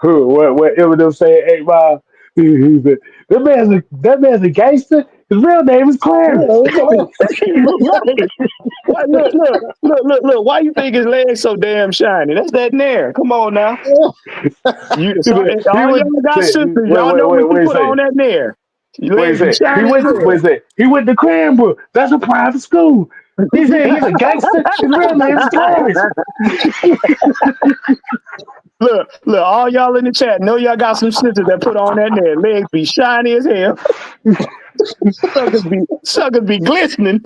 what Eminem said 8 Mile. He said, that man's a gangster. His real name is Clarence.
Right. Why, look. Why you think his legs so damn shiny? That's that nair. Come on now.
He said, he
All
went
y'all got
say,
sisters. Y'all know when you
wait a
put on
second.
that nair. Your
Wait a
legs be
second.
shiny as hell.
He went to Cranbrook. That's a private school. He said he's a gangster. His real name is Clarence.
Look, all y'all in the chat know y'all got some sisters that put on that nair. Legs be shiny as hell. Suckers be glistening.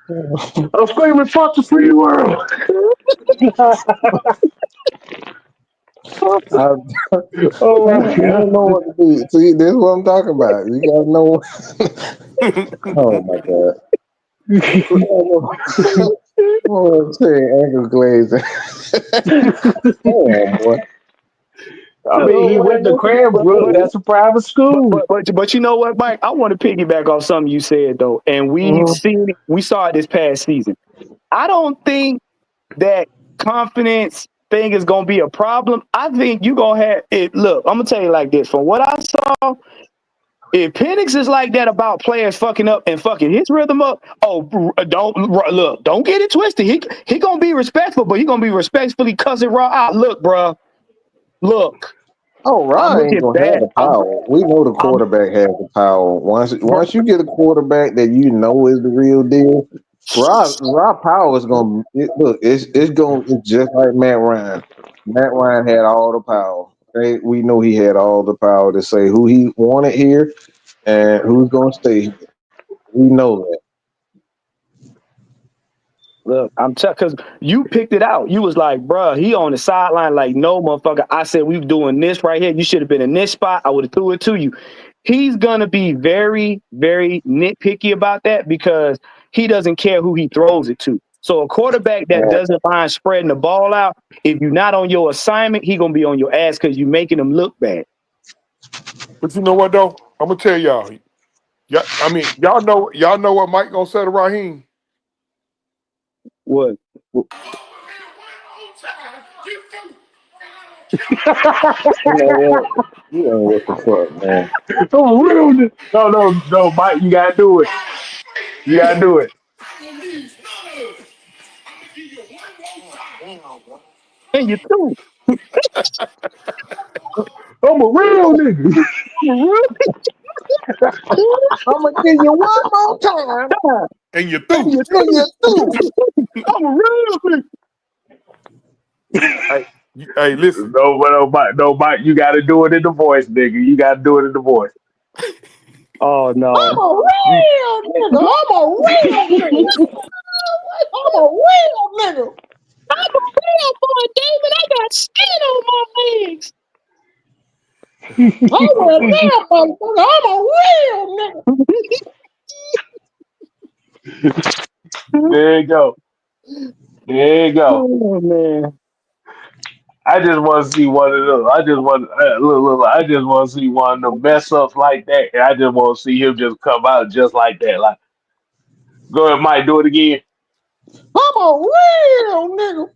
I'm screaming, fuck the free world.
I,
Oh
I
my
don't know
god.
what to do. See, this is what I'm talking about. You gotta know. Oh my god. Oh, say ankle glazing. Damn, boy.
I mean, he went to
but,
Cranbrook.
but,
That's a private school.
but you know what, Mike? I want to piggyback off something you said though, and we saw it this past season. I don't think that confidence thing is gonna be a problem. I think you gonna have it. Look, I'm gonna tell you like this. From what I saw, if Penix is like that about players fucking up and fucking his rhythm up, don't get it twisted. He gonna be respectful, but he gonna be respectfully cussing raw out. Look, bro, look,
Oh,
I'm
Ryan ain't
looking
gonna have
bad.
the power. We know the
I'm
quarterback has the power.
bro,
Once you get a quarterback that you know is the real deal, Rob Power is gonna look. It's just like Matt Ryan. Matt Ryan had all the power. Okay, we know he had all the power to say who he wanted here and who's gonna stay here. We know that.
Look, because you picked it out. You was like, bruh, he on the sideline, like, no, motherfucker. I said we doing this right here. You should have been in this spot. I would have threw it to you. He's gonna be very, very nitpicky about that because he doesn't care who he throws it to. So a quarterback that doesn't mind spreading the ball out, if you're not on your assignment, he gonna be on your ass because you making him look bad.
But you know what though? I'm gonna tell y'all. Yeah, I mean, y'all know what Mike gonna say to Raheem.
What?
You know what? You ain't what the fuck, man.
Oh, real. No, Mike, you gotta do it. You gotta do it.
And you too.
I'm a real nigga.
I'm gonna give you one more time,
And you
And
through.
you
and
too.
you're through.
I'm a real nigga.
Hey, hey, listen.
No, Mike, you got to do it in the voice, nigga. You got to do it in the voice.
Oh
I'm
no.
a
You,
real nigga. I'm a real nigga. I'm a real nigga.
I'm a real boy, David. I got skin on my legs.
I'm a real motherfucker. I'm a real nigga.
There you go. There you go.
Oh man.
I just want to see one of those. I just want to see one of the mess ups like that, and I just want to see him just come out just like that. Like, go ahead, Mike, do it again.
I'm a real nigga.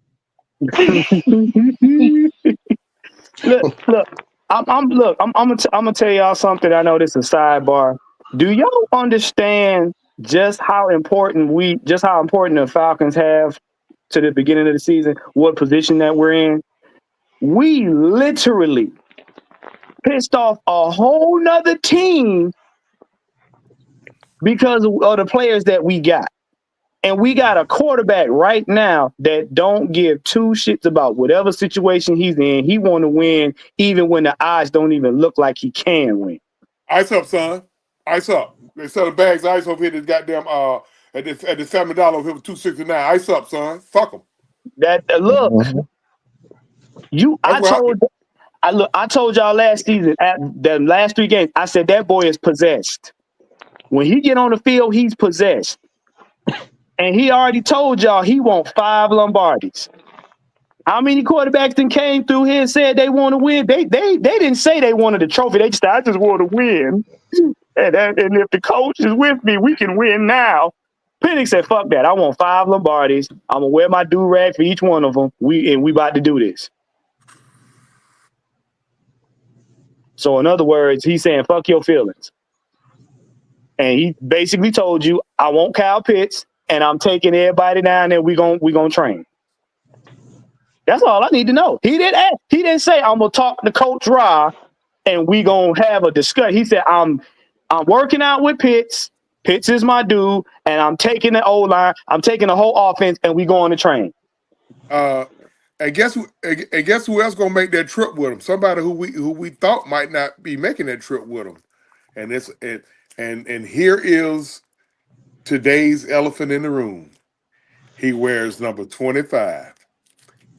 Look. I'm gonna tell y'all something. I know this is a sidebar. Do y'all understand just how important the Falcons have to the beginning of the season? What position that we're in? We literally pissed off a whole nother team because of the players that we got. And we got a quarterback right now that don't give two shits about whatever situation he's in. He want to win even when the odds don't even look like he can win.
ice up, son. Ice up. They sell the bags of ice over here. This goddamn at the $7 over here for $2.69. Ice up, son. Fuck them.
That look,
Mhm.
That's what I,
I told y'all last season at the last 3 games. I said that boy is possessed. When he get on the field, he's possessed. And he already told y'all he want 5 Lombardis. How many quarterbacks then came through here and said they want to win? They didn't say they wanted a trophy. They just said, I just want to win. And if the coach is with me, we can win now. Penix said, fuck that. I want 5 Lombardis. I'm gonna wear my do-rag for each one of them. We about to do this. So in other words, he's saying, fuck your feelings. And he basically told you, I want Kyle Pitts, and I'm taking everybody down there. We gonna train. That's all I need to know. He didn't say I'm gonna talk to Coach Ra and we gonna have a discussion. He said I'm working out with Pitts. Pitts is my dude, and I'm taking the O line. I'm taking the whole offense, and we going to train.
and guess who else gonna make that trip with him? Somebody who we thought might not be making that trip with him. And it's and here is today's elephant in the room. He wears number 25.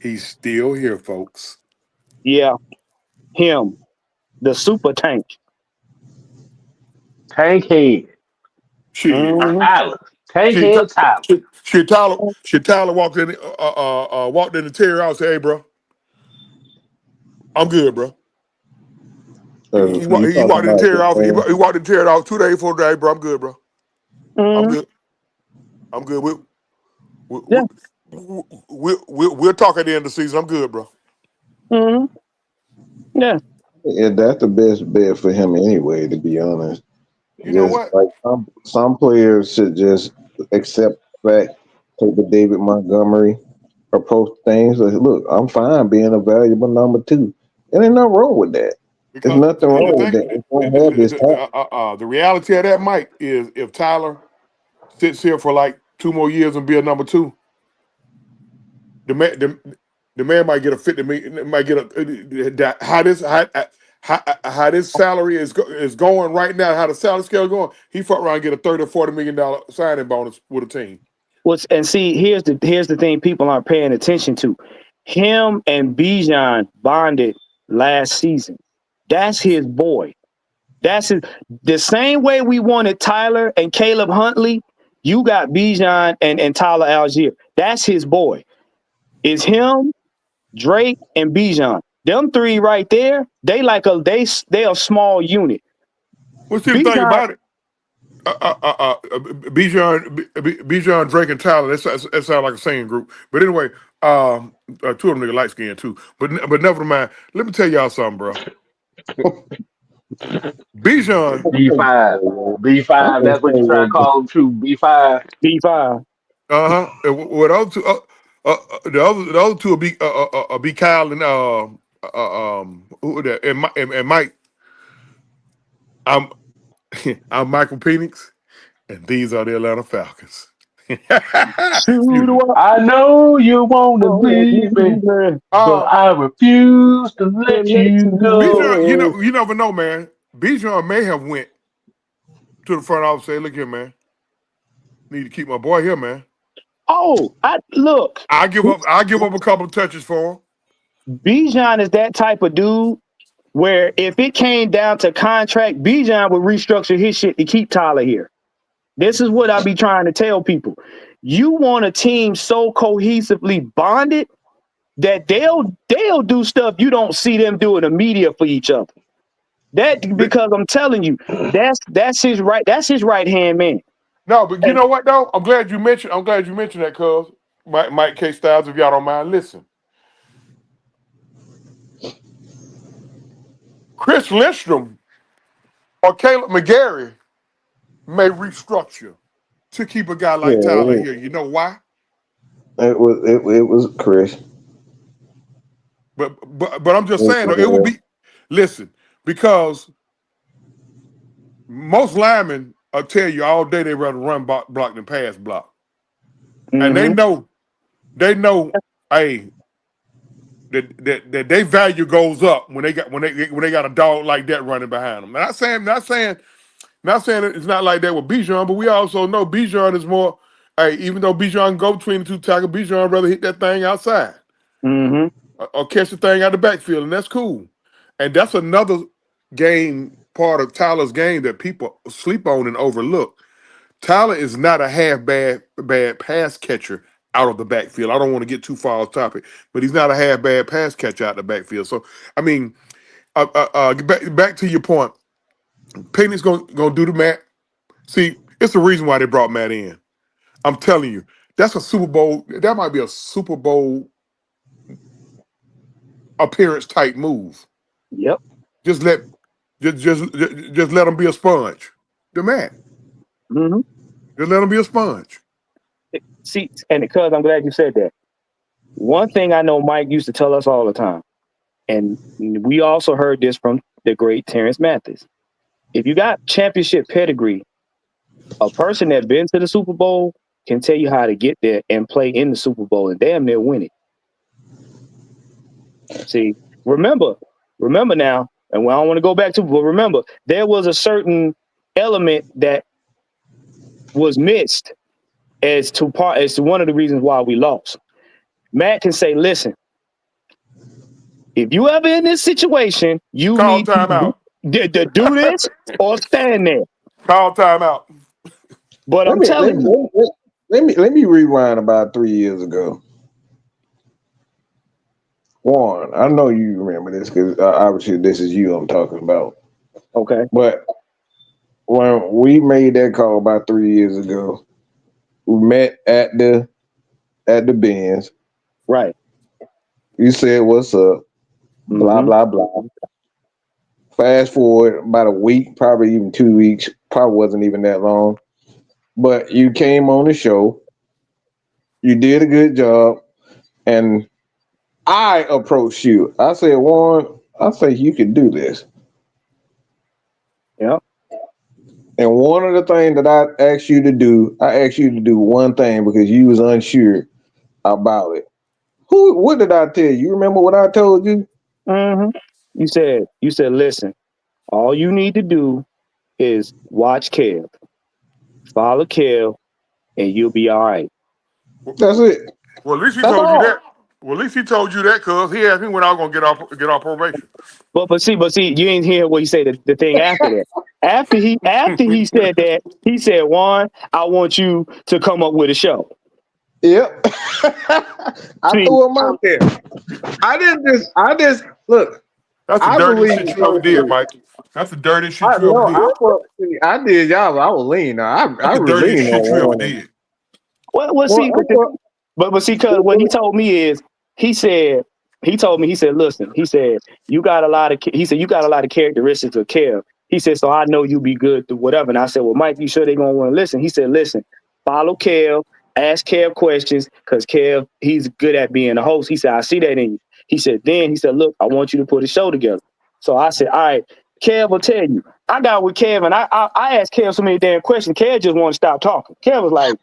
He's still here, folks.
Yeah, him, the super tank.
Tank head.
Shit.
Mm-hmm.
Tyler. Tank
Shit,
head Tyler.
Tyler walked in the Terry house and said, hey, bro, I'm good, bro. He
You
walked
talking
in the
about
Terry
this
house.
man?
He walked in the Terry house 2 days, 4 days, bro. I'm good, bro. I'm
Mm-hmm.
good. I'm good.
Yeah.
We'll talk at the end of the season. I'm good, bro.
Mm-hmm. Yeah.
Yeah, that's the best bet for him anyway. To be honest,
You know
just
what?
like some players should just accept the fact, take the David Montgomery approach things. Like, look, I'm fine being a valuable number 2. There ain't nothing wrong with that. There's
Because
nothing
the
wrong with
thing,
that. It's gonna have his time.
the reality of that, Mike, is if Tyler sits here for like 2 more years and be a number 2, the man might get a 50 million. Might get a how this salary is going right now. How the salary scale is going. He fuck around and get a $30 or $40 million signing bonus with a team.
And see, here's the thing people aren't paying attention to. Him and Bijan bonded last season. That's his boy. That's his, the same way we wanted Tyler and Caleb Huntley. You got Bijan and Tyler Algier. That's his boy. It's him, Drake, and Bijan. Them 3 right there. They a small unit.
What's the thing
Bijan,
about it? Bijan, Drake, and Tyler. That sounds like a singing group. But anyway, 2 of them nigga light skinned too. But never mind. Let me tell y'all something, bro. Bijan,
B5.
I'm
B5.
gonna
That's what you try to
say
call him too. B5.
B5.
what else? The other two will be Kyle and who that and Mike. I'm I'm Michael Penix, and these are the Atlanta Falcons. Excuse me.
Shoot
I know you want to leave me, but
Uh,
I refuse to let
let
you
you
go.
Bijan,
go.
you never know, man. Bijan may have went to the front office and say, "Look here, man. Need to keep my boy here, man.
Oh, I look.
I give up a couple of touches for him."
Bijan is that type of dude where if it came down to contract, Bijan would restructure his shit to keep Tyler here. This is what I be trying to tell people. You want a team so cohesively bonded that they'll do stuff you don't see them do in the media for each other. That
But-
because I'm telling you, that's his right hand man.
No, but you
And
know what though? I'm glad you mentioned that, cuz Mike K. Styles, if y'all don't mind, listen. Chris Lindstrom or Caleb McGarry may restructure to keep a guy like Tyler
Yeah,
here. You know why?
it was Chris.
But I'm just saying though, it would be listen, because most linemen will tell you all day they rather run block than pass block. And
mm-hmm,
they know, hey, that their value goes up when they got a dog like that running behind them. Not saying it's not like that with Bijan, but we also know Bijan is more. Hey, even though Bijan can go between the two tackles, Bijan rather hit that thing outside
mm-hmm.
or catch the thing out the backfield, and that's cool. And that's another part of Tyler's game that people sleep on and overlook. Tyler is not a half bad pass catcher out of the backfield. I don't want to get too far off topic, but he's not a half bad pass catcher out of the backfield. So I mean, back to your point. Peyton's gonna do the math. See, it's the reason why they brought Matt in. I'm telling you, that's a Super Bowl. That might be a Super Bowl appearance type move.
Yep.
Just let, just let him be a sponge. The Matt,
Mm-hmm.
just let him be a sponge.
See, and because I'm glad you said that. One thing I know Mike used to tell us all the time, and we also heard this from the great Terrence Mathis. If you got championship pedigree, a person that been to the Super Bowl can tell you how to get there and play in the Super Bowl and damn near win it. See, remember now, and I don't want to go back to, but remember, there was a certain element that was missed as to one of the reasons why we lost. Matt can say, listen, if you ever in this situation, you
Call
need
timeout.
to do this or stand there.
Call timeout.
But
Let
I'm
me let
telling you,
me let me rewind about 3 years ago. Warren, I know you remember this because obviously this is you I'm talking about.
okay,
But when we made that call about 3 years ago, we met at the Benz.
right.
You said what's up, blah
Mm-hmm.
blah blah. Fast forward about a week, probably even 2 weeks, probably wasn't even that long. But you came on the show, you did a good job, and I approached you. I said, Warren, I think you can do this.
Yeah.
And one of the things that I asked you to do one thing because you was unsure about it. What did I tell you? You remember what I told you?
Mm-hmm. You said, listen, all you need to do is watch Kev, follow Kev, and you'll be all right.
That's it.
Well, at least he
That's
told you
all.
that. Well, at least he told you that, cuz he asked me when I was gonna get off probation.
But see, you ain't hear what he said. The thing after that, after he said that, he said, "Juan, I want you to come up with a show."
Yep. I
See,
threw him out there. I just look.
That's the
I
dirtiest
believe
shit you ever did,
personally.
Mike. That's the dirtiest
I
shit you ever
no,
did.
I did y'all. I was lean.
That's
I
the
was
dirtiest
leaning
shit you ever
on one.
did.
well,
Well,
see, but see, because what he told me is, he told me, he said, listen, he said, you got a lot of, he said, you got a lot of characteristics of Kev. He said, so I know you be good through whatever. And I said, well, Mike, you sure they gonna want to listen? He said, listen, follow Kev, Ask Kev questions because Kev, he's good at being a host. He said, I see that in you. He said, look, I want you to put a show together. So I said, all right, Kev will tell you. I got with Kev and I asked Kev so many damn questions. Kev just wanted to stop talking. Kev was like,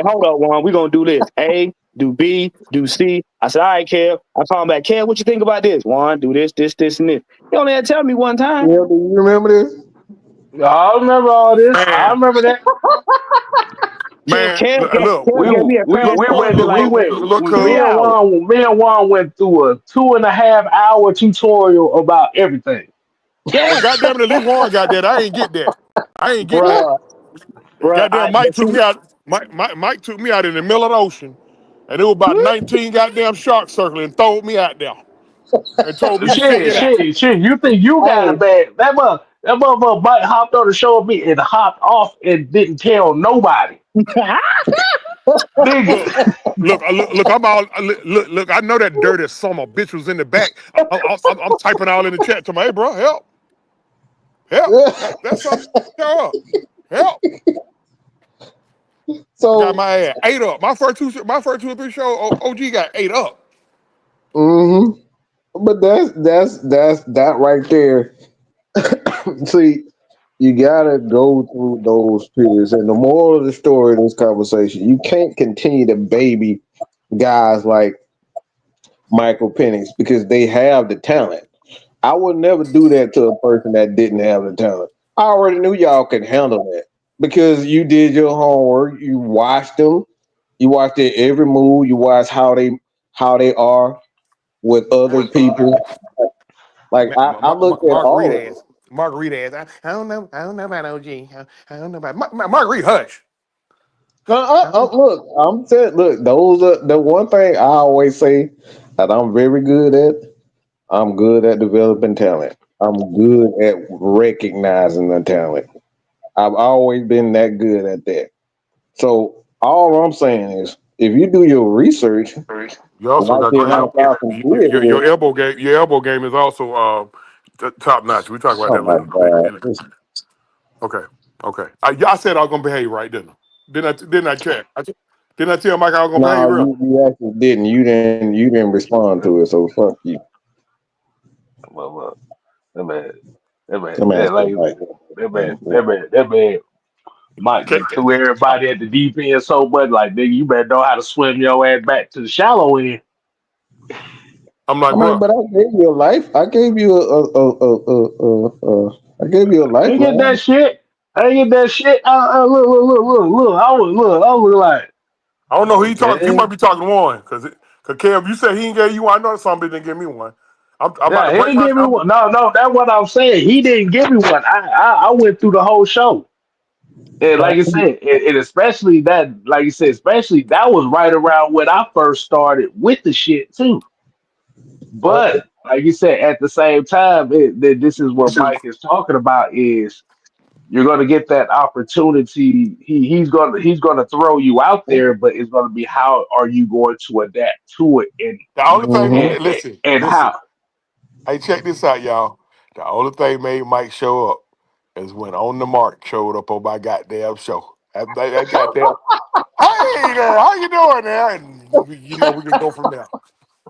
hold up, Juan, we're going to do this. A, do B, do C. I said, all right, Kev. I called him back. Kev, what you think about this? Juan, do this, and this. He only had to tell me one time.
Yeah, do you remember this?
I remember all this. I
Man,
remember that.
man, look,
Kev gave me a crash
We
course
went
for like
look,
me
cuz.
and Juan went through a 2.5 hour tutorial about everything.
Well,
yes,
goddamn it, at least Warren got that. I ain't get that. I ain't get that.
bruh.
Goddamn, Mike took me out. Mike took me out in the middle of the ocean, and there was about 19 goddamn sharks circling and threw me out there and told me to figure it out.
Shit. You think you got a
Hey,
bad? That motherfucker Mike hopped on the show with me and hopped off and didn't tell nobody.
Look,
Nigga.
look, I'm all look. I know that dirty summer bitch was in the back. I'm typing all in the chat to my, hey, bro, help. That's something. Show up, help. Got
so,
my ass ate up. My first two or three shows, OG got ate up.
but that's that right there. See, you gotta go through those periods. And the moral of the story of this conversation, you can't continue to baby guys like Michael Penix because they have the talent. I would never do that to a person that didn't have the talent. I already knew y'all could handle that because you did your homework. You watched them. You watched their every move. You watched how they are with other people. Like I looked at all of it.
Margarita ass. I don't know. I don't know about OG. I don't know about Margarita. Hush.
Look, I'm saying, look, those are the one thing I always say that I'm very good at. I'm good at developing talent. I'm good at recognizing the talent. I've always been that good at that. So all I'm saying is, if you do your research,
You also
like
got
the Atlanta Falcons did
your
here,
elbow game. Your elbow game is also top notch. We talk about
oh
that
my
later.
God,
Okay. I said I was gonna behave right, didn't I? Didn't I check? Didn't I tell Mike I was gonna behave
no,
real?
you actually didn't. You didn't respond to it. So fuck you.
Well, that man,
I'm
like
asking
you
like,
said, that man, Mike
Okay.
done threw everybody at the deep end so much. Like, nigga, you better know how to swim your ass back to the shallow end.
I'm like,
I mean,
bro.
but I gave you a life. I gave you I gave you a
I ain't get that
lifeline.
shit. I ain't get that shit. Look. I was like,
I don't know who he talking. He
okay.
might be talking to one, cause Kev, you said he ain't gave you one. I know somebody didn't give me one. I'm about to
Yeah, he
break
didn't
my.
give me one. No, that's what I'm saying. He didn't give me one. I went through the whole show. And like I said, and especially that, like you said, especially that was right around when I first started with the shit too. But like you said, at the same time, this is what Mike is talking about is you're going to get that opportunity. He's gonna throw you out there, but it's going to be how are you going to adapt to it
The only thing,
Mm-hmm.
and
listen.
how.
Hey, check this out, y'all. The only thing made Mike show up is when On the Mark showed up on my goddamn show. That goddamn. Hey there, how you doing there? And we can go from there.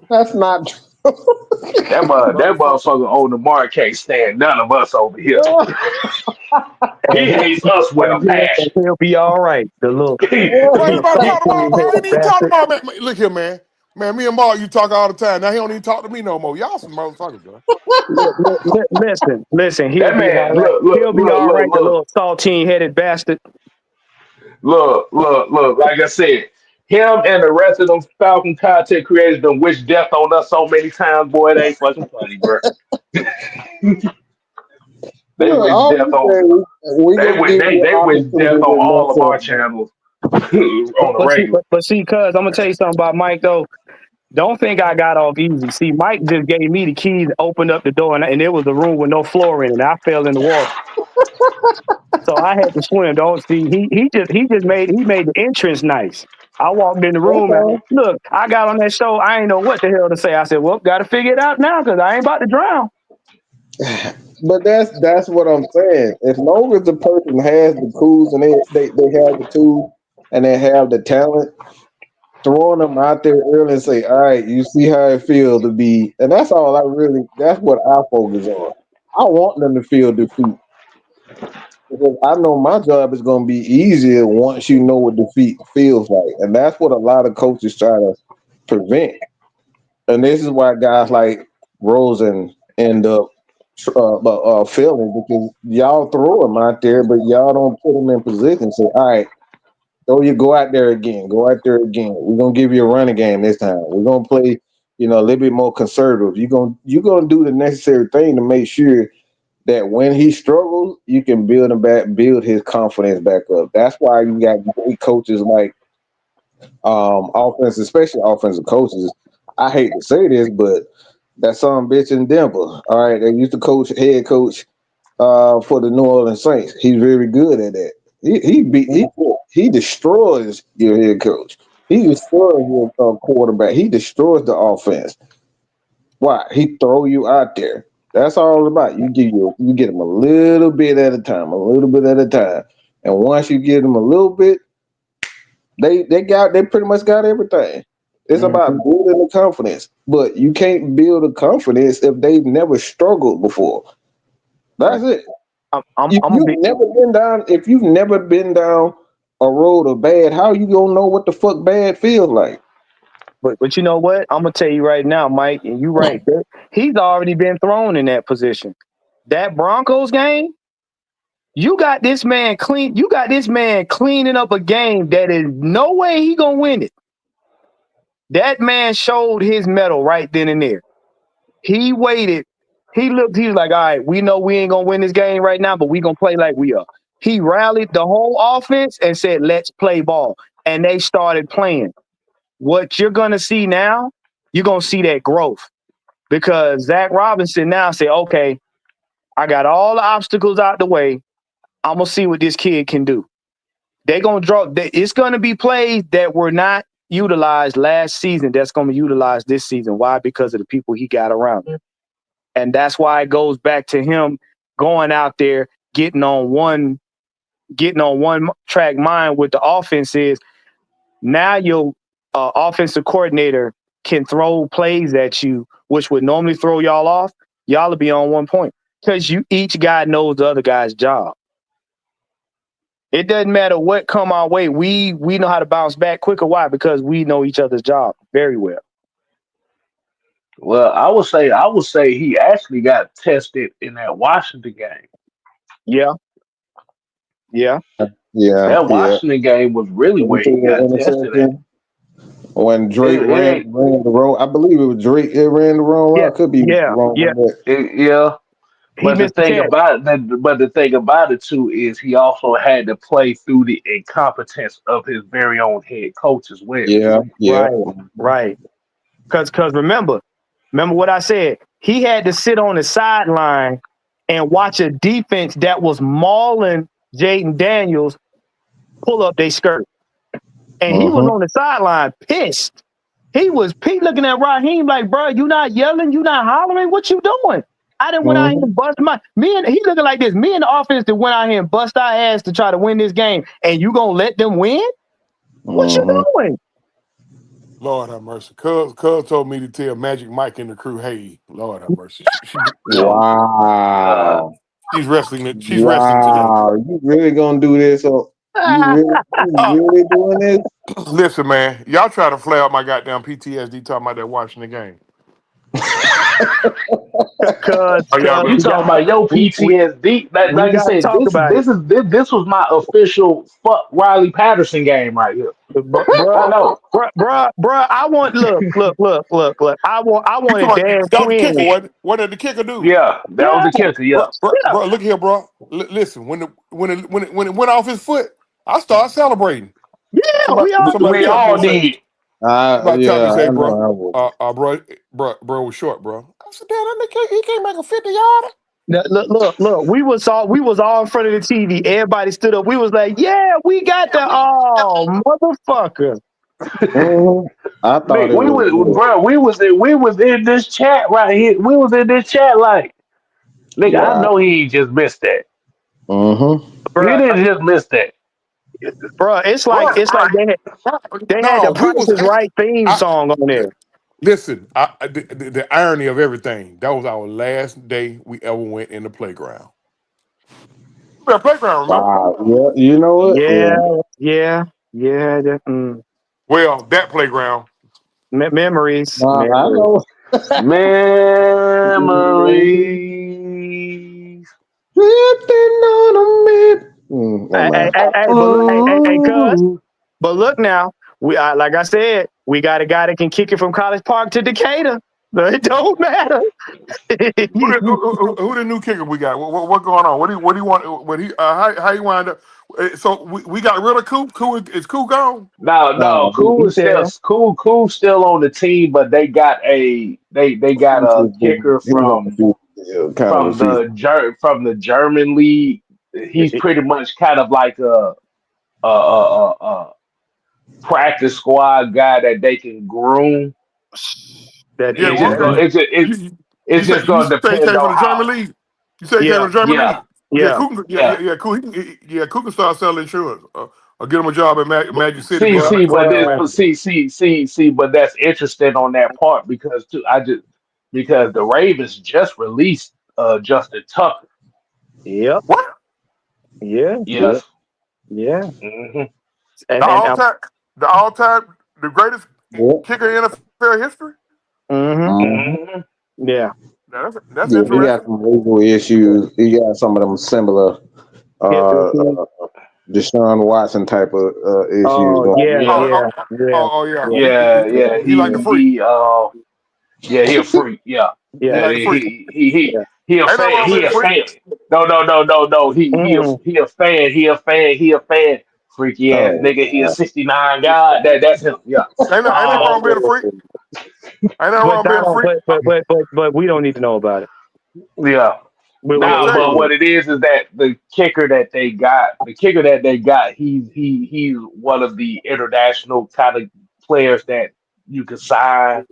That's not
That
Motherfucker.
motherfucker on the mark can't stand none of us over here.
true.
He hates us with a passion.
He'll be all right. The
Boy,
little
anybody talk to
saltine
Mark, bro? I
headed
ain't even talking
bastard.
about man. Look here, man. Man, me and Mark, you talk all the time. Now he don't even talk to me no more. Y'all some motherfuckers, bro.
Listen. He'll
That
be
man,
all right. He'll be all right. The
look.
little saltine headed bastard.
Look. Like I said, him and the rest of them Falcon content creators done wish death on us so many times, boy, it ain't fucking funny, bro. They
Look,
wish
all
death
we
on
say, we gonna give you
they
an
wish death
opportunity
on
to
all
mess
of our
up.
channels on the
But see,
regular.
cuz I'm gonna tell you something about Mike though. Don't think I got off easy. See, Mike just gave me the keys, opened up the door, and it was a room with no floor in it. And I fell in the water, so I had to swim. Don't see. He made the entrance nice. I walked in the
That's
room and
all.
look, I got on that show. I ain't know what the hell to say. I said, "Well, got to figure it out now because I ain't about to drown."
But that's what I'm saying. As long as the person has the tools and they have the tools, and they have the talent, throwing them out there early and say, all right, you see how it feels to be, and that's all that's what I focus on. I want them to feel defeat because I know my job is going to be easier once you know what defeat feels like, and that's what a lot of coaches try to prevent. And this is why guys like Rosen end up failing because y'all throw them out there, but y'all don't put them in position. Say, all right, so you go out there again. Go out there again. We're gonna give you a running game this time. We're gonna play, a little bit more conservative. You're gonna do the necessary thing to make sure that when he struggles, you can build him back, build his confidence back up. That's why you got great coaches like offense, especially offensive coaches. I hate to say this, but that some bitch in Denver. All right, they used to head coach for the New Orleans Saints. He's very good at that. He destroys your head coach. He destroys your quarterback. He destroys the offense. Why? He throw you out there. That's all it's about. You get him a little bit at a time, a little bit at a time, and once you get them a little bit, they pretty much got everything. It's about building the confidence, but you can't build a confidence if they've never struggled before. That's it. If you've never been down, a road of bad, how you gonna know what the fuck bad feels like?
But you know what? I'm gonna tell you right now, Mike, and you're right. He's already been thrown in that position. That Broncos game, you got this man cleaning up a game that is no way he gonna win it. That man showed his mettle right then and there. He waited. He looked. He was like, "All right, we know we ain't gonna win this game right now, but we gonna play like we are." He rallied the whole offense and said, "Let's play ball," and they started playing. What you're going to see now, you're going to see that growth because Zach Robinson now say, okay, I got all the obstacles out the way. I'm going to see what this kid can do. They're going to it's going to be plays that were not utilized last season that's going to be utilized this season. Why? Because of the people he got around him. And that's why it goes back to him going out there, getting on one track mind with the offense is now your offensive coordinator can throw plays at you, which would normally throw y'all off. Y'all will be on 1 point because each guy knows the other guy's job. It doesn't matter what come our way. We know how to bounce back quicker. Why? Because we know each other's job very well.
Well, I would say he actually got tested in that Washington game.
Yeah.
Yeah,
That
yeah.
Washington game was really
Did he
where
throw
he got
that
tested at.
interception when
It,
Drake
it
ran
ain't,
the wrong? I believe it was Drake. It ran the wrong
Yeah.
route. Could be
Yeah.
wrong,
Yeah.
but
yeah.
He missed the catch.
But the thing about it too is he also had to play through the incompetence of his very own head coach as well.
yeah.
Right. Because remember what I said. He had to sit on the sideline and watch a defense that was mauling Jaden Daniels pull up their skirt. And he was
Mm-hmm.
on the sideline pissed. He was looking at Raheem like, bro, you not yelling, you not hollering, what you doing? I didn't went out here
Mm-hmm.
and bust he looking like this. Me and the offense that went out here and bust our ass to try to win this game, and you gonna let them win? What you
Mm-hmm.
doing?
Lord have mercy. Cuz told me to tell Magic Mike and the crew, hey, Lord have mercy.
Oh God.
Wow.
She's wrestling. She's wrestling today.
Wow. You really gonna do this? So you
Uh,
really doing this?
listen, man, y'all try to flare up my goddamn PTSD talking about that Washington game.
Cause
Are y'all
You
we
ready?
got
talking about your
we
PTSD? Like I
gotta
said,
talk about it.
this was my official fuck Riley Patterson game right here. I
Bruh,
know.
bruh, I want look. I
You talking
wanted
about
Dan
that was the kicker?
Quinn.
What did the kicker do?
Yeah, that was
Yeah,
the kicker.
Bro,
Yeah,
bro,
yeah,
bro, look here, bro. Listen, when it went off his foot, I started celebrating.
yeah.
Somebody
We all
somebody
we
tell me
all
to say.
did.
Somebody tell me to
Yeah,
say,
I know
bro.
I would.
Bro was short, bro. I said, damn, that nigga, he can't make a 50-yarder.
look. We was all in front of the TV. Everybody stood up. We was like, yeah, we got the motherfucker.
Mm-hmm. I thought
Nigga,
it was good.
we was in this chat right here. We was in this chat like, nigga, I
Wow.
know he just missed that.
Mm-hmm.
He
Bruh,
didn't just miss that.
bro. It's like they had the
No, he
Price
was.
is Right theme
I,
song on there.
listen, the irony of everything. That was our last day we ever went in the playground. The playground, remember?
Wow. Yeah, you know what?
Yeah,
Yeah.
yeah.
Well, that playground.
Memories,
I
memories.
know.
Memories.
Sitting on a mid. Never
Hey,
mind.
cuz.
Ooh.
But look now, like I said, we got a guy that can kick it from College Park to Decatur. It don't matter.
Who the new kicker we got? What going on? What do you want? What he? How you wind up? So we got rid of Coop. Is Coop gone?
No, Cool
He's
is still
there.
Cool's still on the team, but they got a kicker
He's on the kind of a season.
from the German league. He's pretty much kind of like a practice squad guy that they can groom.
That
Yeah.
It's
is
just
that.
going
Well,
it's just,
you
it's
say
just going to
he
depend
came from
on
the German
how.
league. You say he came
Yeah,
from the German
Yeah,
league. Yeah,
yeah.
Coop.
yeah.
Cool. Coop can start selling insurance or get him a job at Magic City
See,
being a
Well,
see,
baseball
but this,
well,
manager.
but that's interesting on that part because because the Ravens just released Justin Tucker.
yep,
What?
yeah,
Yeah.
Yes.
yeah.
Hmm.
The
And
all time, the greatest
Yeah.
kicker in NFL history.
mm-hmm,
Mhm.
Hmm.
yeah,
Now, that's
Yeah, he got
interesting.
some legal issues. He got some of them similar Deshaun Watson type of issues
oh
going
yeah,
Oh,
Yeah.
yeah,
oh,
yeah,
yeah.
yeah,
Yeah.
He like the freak.
Yeah, he a freak. Yeah.
He
yeah,
That
like the
is,
freak.
yeah.
he a
Ain't nothing
fan.
wrong
He
being a
a
freak.
fan. No.
Mm-mm.
He a fan. He a fan. Freaky ass
oh
nigga. He a 69 guy. That's him. Yeah.
Ain't nothing
Um.
wrong being a freak. Ain't nothing
But
wrong being a
Donald,
freak.
but we don't need to know about it.
Yeah.
I'm just
Now,
saying.
but what it is that the kicker that they got, he's one of the international kind of players that you can sign,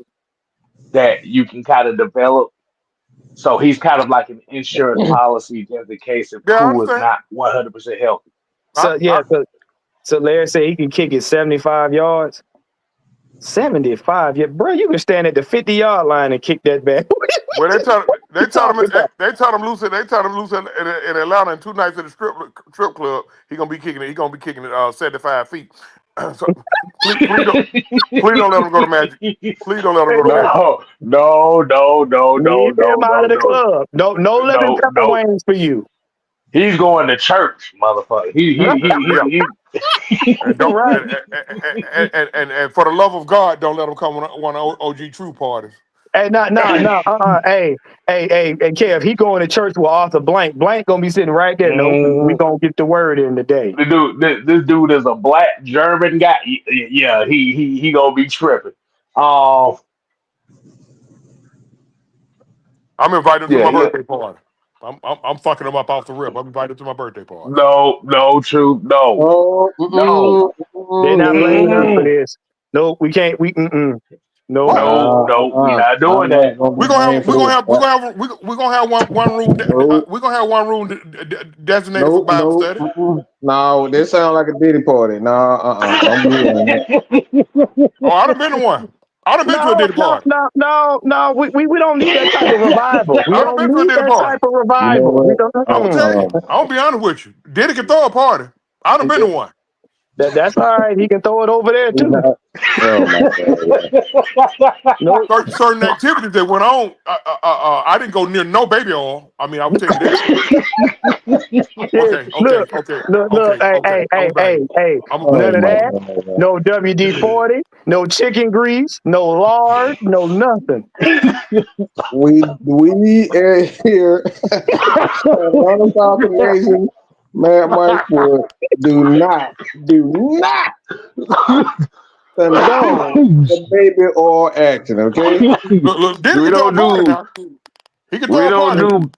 that you can kind of develop. So he's kind of like an insurance policy just in case if
Yeah, I
Koo is
understand.
not 100% healthy.
I,
So yeah,
I,
so Larry said he can kick it 75 yards. 75, yeah, bro. You can stand at the 50-yard line and kick that back.
well,
What
they
you
tell him
talking about?
they tell him loose in Atlanta and 2 nights at the strip club. He gonna be kicking it. He gonna be kicking it 75 feet. So please don't let him go to Magic. Please don't let him go to Magic.
Leave him out of the
No.
club. No living
No,
pepper
no.
wings for you.
He's going to church, motherfucker.
Yeah, and don't
Right.
and for the love of God, don't let him come on one of OG True parties.
Hey, no. Hey, Kev, he going to church with Arthur Blank. Blank gonna be sitting right there. Nope, we
Mm,
gonna get the word in today.
this dude is a black German guy. Yeah, he gonna be tripping. Um,
I'm invited to my
yeah.
birthday party. I'm fucking him up off the rip. I'm invited to my birthday party.
No, true,
oh
no,
They're not blaming us for
mm-mm,
this. Nope, we can't. Nope.
What?
no, we not
I'm
doing
not
that.
gonna be blamed for this.
We're gonna have one room.
Nope,
We're gonna have one room designated for Bible
nope.
study.
No, this sounds like a Diddy party. No, don't be doing that.
Oh, I done been to one. I done been to a
No,
Diddy party.
no. We don't need that type of revival. We
I done
don't
been to a
need
Diddy
that
party.
type of
You know
revival. We
what?
don't.
I'm gonna tell you. I'm gonna be honest with you. Diddy can throw a party. I done been to one.
That's all right. He can throw it over there
We
too.
not. Oh my God.
Nope.
Certain activities that went on. I didn't go near no baby oil. I mean, I will tell you that.
Yeah,
Okay, okay, okay,
look.
okay, okay. I'm a bang.
Hey.
I'm a
Oh
None
bang.
of
my
that.
God.
No WD-40. No chicken grease. No lard. No nothing.
We are here on Falcon Nation. Matt Mike do not condone the baby oil action. Okay.
Look, Diddy
we
can throw a
don't
party
do
now. He can
we
throw a
don't
party.
do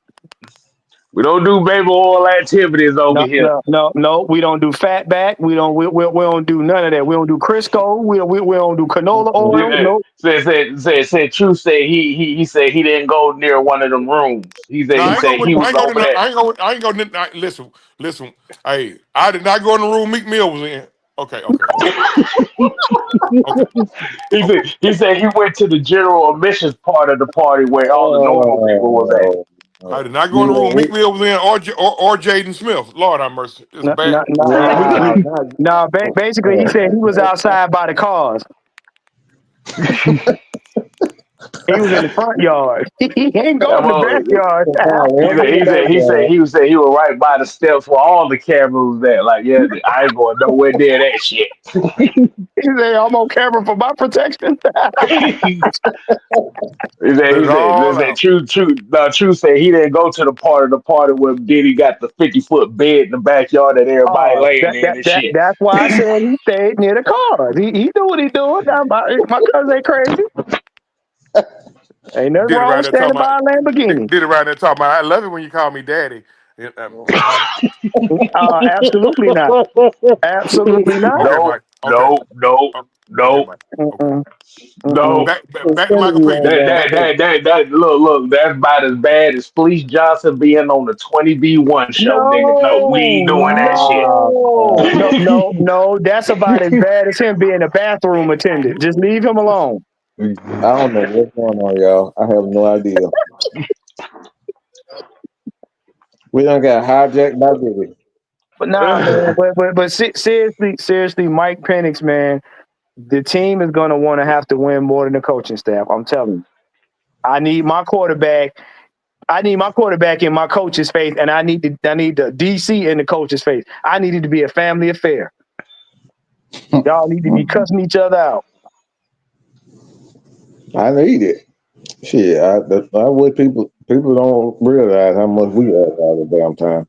We don't do baby oil activities over
No,
here.
no, no, no. We don't do fat back. We don't do none of that. We don't do Crisco. We don't do canola oil. Nope.
Said True said he said he didn't go near one of them rooms.
No,
He said he
I
was
ain't go
over
to.
there.
I ain't go. Listen. Hey, I did not go in the room Meek Mill was in. Okay. Okay.
He said he went to the general admissions part of the party where all the normal people was at.
Oh,
I did not go in the room
yeah,
Meek Mill was in, or Jaden Smith. Lord have mercy. It's
No,
bad.
no, no.
wow. Not,
Basically, he said he was outside by the cars. He was in the front yard. He ain't go
That
in the
mother-
backyard.
he was right by the steps where all the cameras was at. Like, yeah, I ain't going nowhere near that shit.
He said, "I'm on camera for my protection."
Let it
He
all
said,
out.
True said he didn't go to the party where Diddy got the 50-foot bed in the backyard that everybody
Oh,
laying in and shit.
that's why I said he stayed near the cars. He knew what he doing. Now, my cousin ain't crazy. Ain't nothing
Did it
wrong
right
with
there talking
standing by
about.
a Lamborghini.
Did it right there talking about. I love it when you call me daddy. Yeah,
Absolutely not. Absolutely not.
okay,
No,
Mike. Okay.
no, no,
Okay,
no,
Mike. Okay.
Mm-mm, mm-mm.
no.
Back to Michael Penix.
Look, that's about as bad as Fleece Johnson being on the 20B1 show, nigga. No, we ain't
No,
doing that shit.
no. That's about as bad as him being a bathroom attendant. Just leave him alone.
I don't know what's going on, y'all. I have no idea. We done got hijacked by Diddy.
But nah, man. But seriously, Mike Penix, man, the team is gonna want to have to win more than the coaching staff. I'm telling you. I need my quarterback. I need my quarterback in my coach's face, and I need the DC in the coach's face. I need it to be a family affair. Y'all need to be cussing each other out.
I need it. Shit, I wish people don't realize how much we ask all the damn time.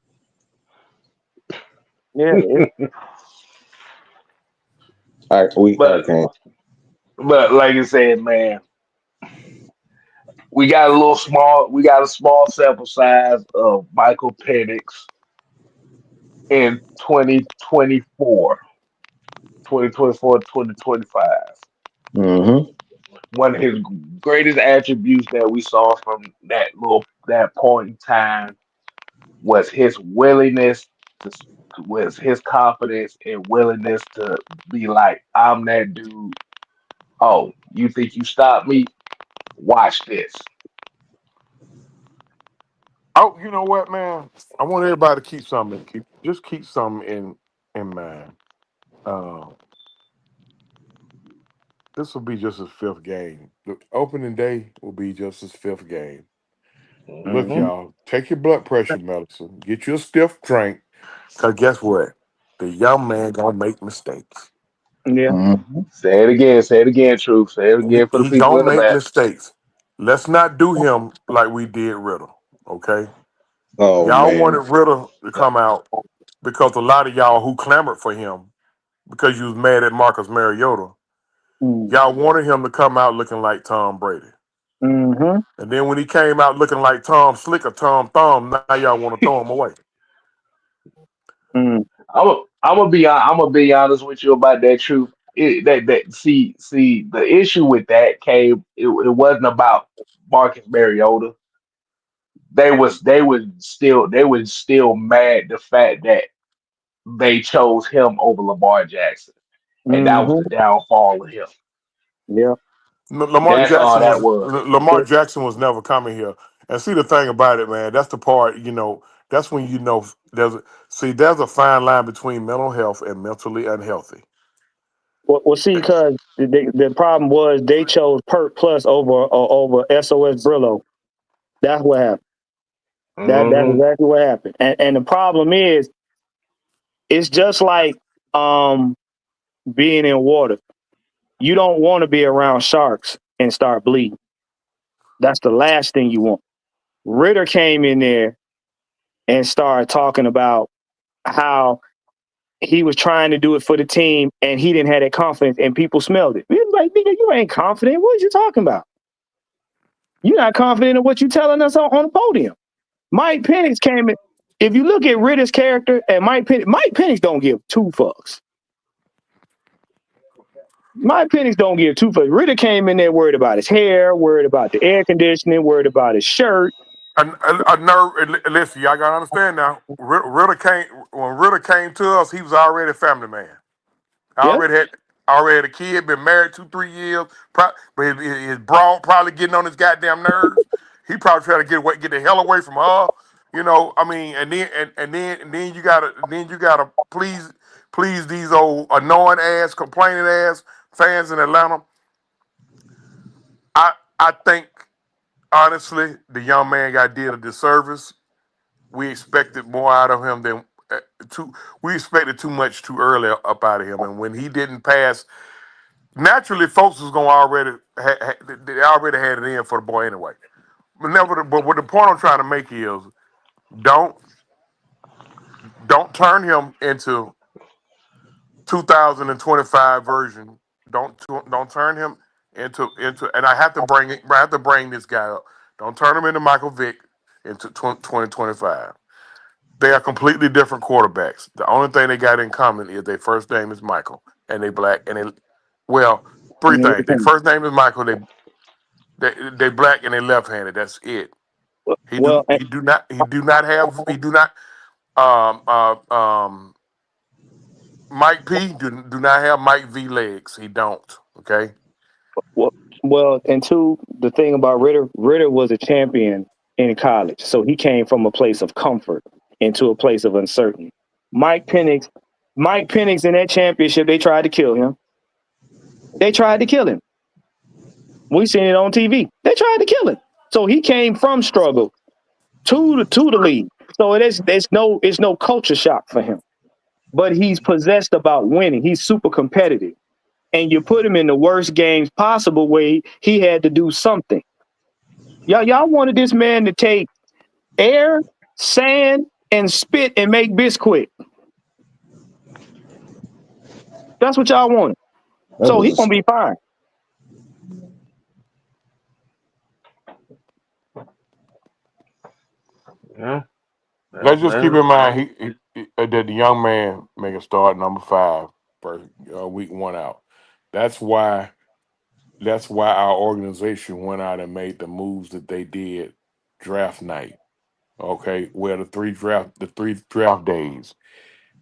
Yeah,
I
but
can't.
but like I said, man, we got a small sample size of Michael Penix in 2024, 2024, 2025.
Mm-hmm.
One of his greatest attributes that we saw from that point in time was his willingness to was his confidence and willingness to be like, I'm that dude. Oh, you think you stop me? Watch this.
Oh, you know what, man? I want everybody to keep something in mind. Uh, this will be just his fifth game. The opening day will be just his fifth game. Look,
Hmm.
y'all, take your blood pressure medicine, get you a stiff drink, cause guess what? The young man gonna make mistakes.
yeah.
Mm-hmm.
Say it again. Say it again, Truth. Say it again for the
He
people
gonna
in the
make
back.
mistakes. Let's not do him like we did Riddle. Okay,
Oh
y'all
man.
wanted Riddle to come out because a lot of y'all who clamored for him because you was mad at Marcus Mariota, y'all wanted him to come out looking like Tom Brady.
Mm-hmm.
And then when he came out looking like Tom Slick or Tom Thumb, now y'all want to throw him away.
Mm.
I'm gonna be honest with you about that, Truth. See the issue with that came. It wasn't about Marcus Mariota. They was still mad the fact that they chose him over Lamar Jackson, and that was the
Mm-hmm.
downfall of him.
Yeah.
That's all that was.
Lamar Jackson was never coming here. And see the thing about it, man, that's the part, that's when there's a fine line between mental health and mentally unhealthy.
Well, see, because the problem was they chose Perk Plus over SOS Brillo. That's what happened. That's
Hmm.
exactly what happened. And the problem is, it's just like being in water. You don't want to be around sharks and start bleeding. That's the last thing you want. Ritter came in there and started talking about how he was trying to do it for the team and he didn't have that confidence and people smelled it. He was like, nigga, you ain't confident. What are you talking about? You're not confident in what you're telling us on the podium. Mike Penix came in. If you look at Ritter's character and Mike Penix don't give two fucks. Mike Penix don't give two fucks. Ritter came in there worried about his hair, worried about the air conditioning, worried about his shirt.
A nerve. Listen, y'all gotta understand now. When Ritter came to us. He was already a family man.
Yeah.
Already had a kid, been married 2-3 years. But his broad probably getting on his goddamn nerves. He probably trying to get the hell away from her. You know, I mean, and then you gotta please these old annoying ass, complaining ass fans in Atlanta. I think honestly the young man got did a disservice. We expected more out of him than too. We expected too much too early up out of him, and when he didn't pass, naturally, folks was gonna they already had it in for the boy anyway. But what the point I'm trying to make is don't don't turn him into 2025 version. Don't turn him into. And I have to bring this guy up. Don't turn him into Michael Vick into 2025. They are completely different quarterbacks. The only thing they got in common is their first name is Michael, and they black, and well, three things. Their first name is Michael. They black and they left-handed. That's it.
Well,
He do not um uh um Mike P do not have Mike V legs. He don't. Okay.
and two, the thing about Ritter was a champion in college, so he came from a place of comfort into a place of uncertainty. Mike Penix, Mike Penix in that championship, they tried to kill him. They tried to kill him. We seen it on TV. They tried to kill him. So he came from struggle to the league. So it's no culture shock for him. But he's possessed about winning. He's super competitive. And you put him in the worst games possible where he had to do something. Y'all wanted this man to take air, sand, and spit and make biscuit. That's what y'all wanted. So he's gonna be fine.
Yeah.
Let's just keep in mind that the young man make a start number 5 for week 1 out. That's why our organization went out and made the moves that they did draft night. Okay, where the three draft days.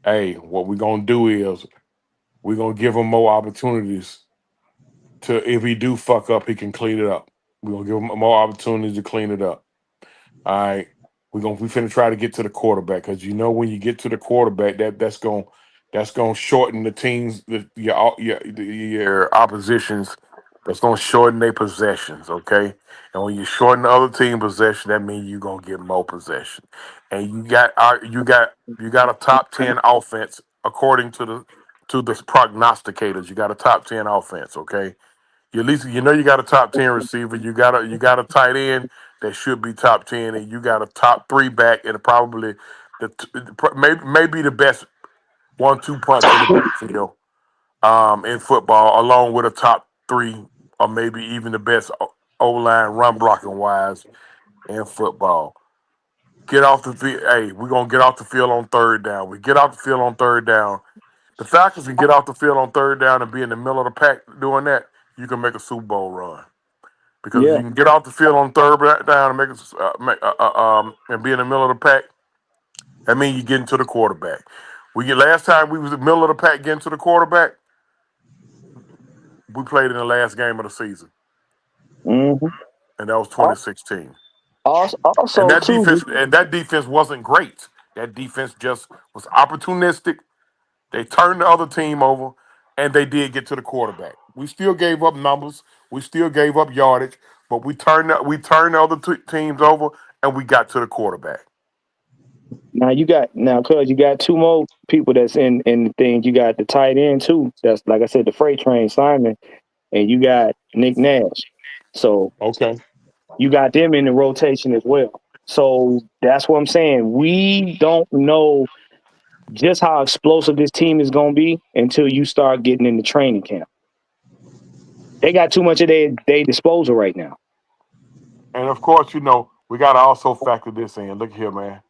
Hey, what we're gonna do is we're gonna give him more opportunities to, if he do fuck up, he can clean it up. We're gonna give him more opportunities to clean it up. All right. We finna try to get to the quarterback, because you know when you get to the quarterback, that's gonna shorten the teams, your oppositions. That's gonna shorten their possessions, okay? And when you shorten the other team possession, that means you're gonna get more possession. And you got a top 10 offense according to the prognosticators. You got a top 10 offense, okay? You at least you got a top 10 receiver. You got a tight end that should be top 10, and you got a top 3 back, and probably maybe the best 1-2 punch in the backfield in football, along with a top 3 or maybe even the best O line run blocking wise in football. Get off the field. Hey, we're gonna get off the field on third down. We get off the field on third down. The Falcons can get off the field on third down and be in the middle of the pack doing that. You can make a Super Bowl run. Because if
Yeah.
you can get off the field on third down and and be in the middle of the pack, that means you get into the quarterback. Last time we was in the middle of the pack getting to the quarterback, we played in the last game of the season,
Mm-hmm.
and that was 2016.
Also, too,
And that defense wasn't great. That defense just was opportunistic. They turned the other team over, and they did get to the quarterback. We still gave up numbers. We still gave up yardage, but we turned the other teams over, and we got to the quarterback.
cuz you got two more people that's in the thing. You got the tight end too. That's like I said, the freight train Simon, and you got Nick Nash. So
Okay.
you got them in the rotation as well. So that's what I'm saying. We don't know just how explosive this team is going to be until you start getting in the training camp. They got too much of their disposal right now.
And of course, we got to also factor this in. Look here, man.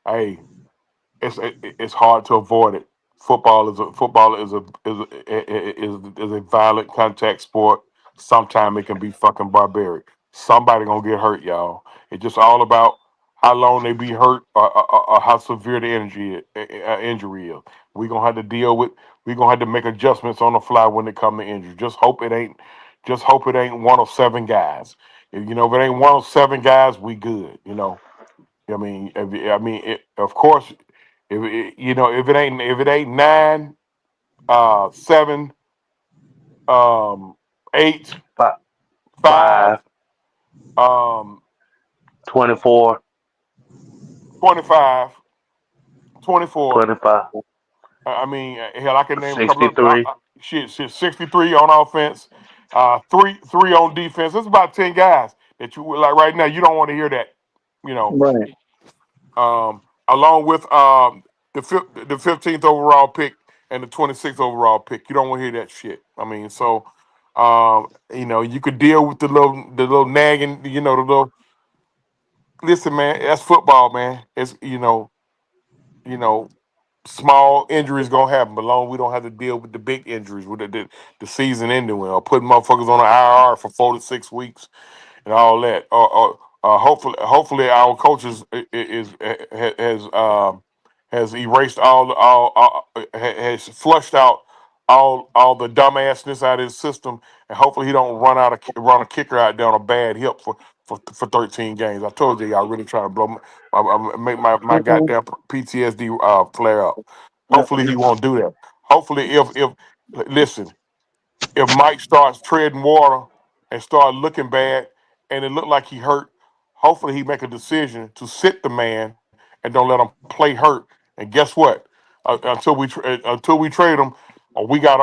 Hey, it's hard to avoid it. Football is a violent contact sport. Sometimes it can be fucking barbaric. Somebody gonna get hurt, y'all. It's just all about how long they be hurt or how severe the injury is. We gonna have to deal with. We gonna have to make adjustments on the fly when it come to injury. Just hope it ain't. Just hope it ain't one of seven guys. If it ain't one of seven guys, we good. I mean, of course, if it ain't nine, seven, eight,
Five,
five,
5,
um,
24,
25, 24.
25,
I mean, hell, I can name a couple of
63.
shit, 63 on offense, three on defense. It's about 10 guys that you like right now. You don't want to hear that, you know.
Right.
Along with the 15th overall pick and the 26th overall pick. You don't want to hear that shit. I mean, so you could deal with the little nagging, the little. Listen, man, that's football, man. It's you know, small injuries gonna happen, but long we don't have to deal with the big injuries with the season ending or putting motherfuckers on an IR for 4 to 6 weeks and all that. Hopefully, our coaches has erased has flushed out all the dumbassness out of his system, and hopefully he don't run a kicker out down a bad hip for 13 games. I told you, y'all really trying to make my
Mm-mm.
goddamn PTSD flare up.
Yeah.
Hopefully he won't do that. Hopefully, if listen, if Mike starts treading water and start looking bad, and it looked like he hurt, hopefully he make a decision to sit the man and don't let him play hurt. And guess what? Until we trade him, we got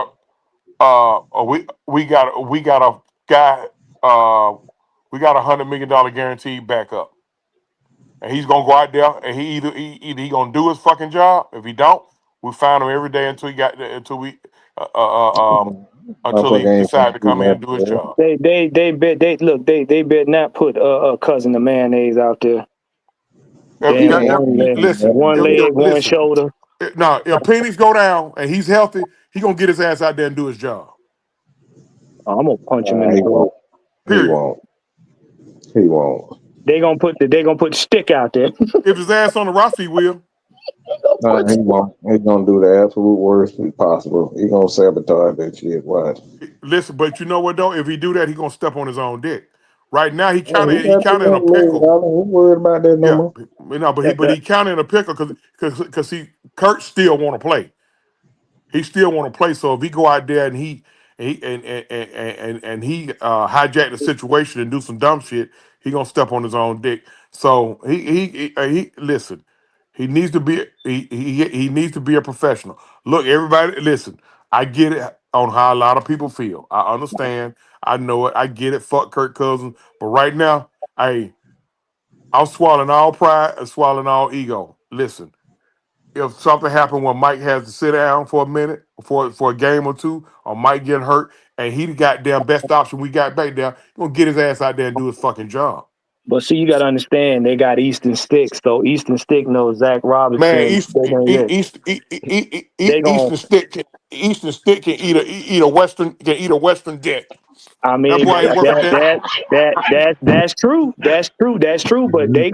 a guy. Uh, we got $100 million guaranteed backup, and he's gonna go out there and either he gonna do his fucking job. If he don't, we find him every day uh, uh, uh, um until he
Motherfucker ain't
decide
finna
to
do
come in and
nothing,
do his
bro.
job.
They bet not put cousin the mayonnaise out there.
If,
He
Damn,
ain't
one
finna
leg,
do
listen,
nothing,
one
bro.
leg, one
listen.
shoulder.
Now, if Penix go down and he's healthy, he gonna get his ass out there and do his job.
Oh, I'm gonna punch him in the
He
throat.
won't. He
Period.
won't. He won't.
They gonna put the stick out there.
If his ass on the roster, he will.
He won't. He gonna do the absolute worst possible. He gonna sabotage that shit. What?
Listen, but you know what though? If he do that, he gonna step on his own dick. Right now, he
Hey,
kind
he
of he
got
kind of in a
$300 million.
pickle.
He ain't worried about that no
Yeah,
more.
but he kind of in a pickle because he Kurt still want to play. He still want to play. So if he go out there and he hijack the situation and do some dumb shit, he gonna step on his own dick. So he listen. He needs to be a professional. Look, everybody, listen. I get it on how a lot of people feel. I understand. I know it. I get it. Fuck Kirk Cousins. But right now, hey, I'm swallowing all pride and swallowing all ego. Listen, if something happened when Mike has to sit down for a minute, for a game or two, or Mike getting hurt, and he the goddamn best option we got back there, he gonna get his ass out there and do his fucking job.
But see, you gotta understand they got Easton Stick, so Easton Stick knows Zach
Man,
Robinson.
East, East,
They gon'
Eastern Stick can eat a Western dick.
I
That
mean
boy
that
ain't worth a
that
damn.
that that's true. That's true. But they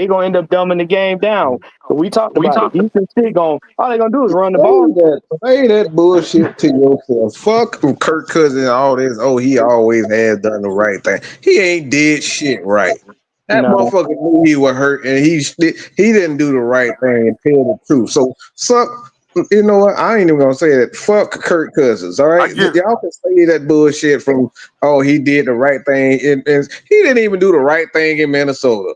gonna end up dumbing the game down. But we talked about it. Easton Stick all they gonna do is run the ball.
Say that bullshit to yourself. Fuck Kirk Cousins and all this. Oh, he always has done the right thing. He ain't did shit right. That
No,
motherfucker knew he was hurt, and he didn't do the right thing and tell the truth. So suck. You know what? I ain't even gonna say that. Fuck Kirk Cousins. All
I
right,
get it.
y'all can say that bullshit from. Oh, he did the right thing, and he didn't even do the right thing in Minnesota.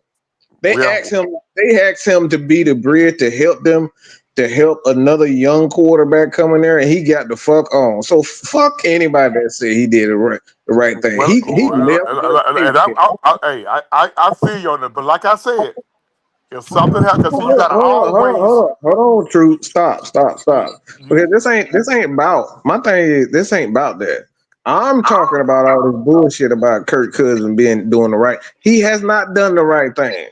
They
Well,
asked him. They asked him to be the bridge to help them, to help another young quarterback come in there, and he got the fuck on. So fuck anybody that said he did the right thing. He left them
and
thinking.
hey, I feel you on that. But like I said, if something happens, because you
Hold
got to
on, hold on, hold on,
always.
hold on, hold on, True. Stop, stop,
You,
stop.
you,
Because this ain't about my thing. Is this ain't about that. I'm talking about all this bullshit about Kirk Cousins doing the right. He has not done the right thing.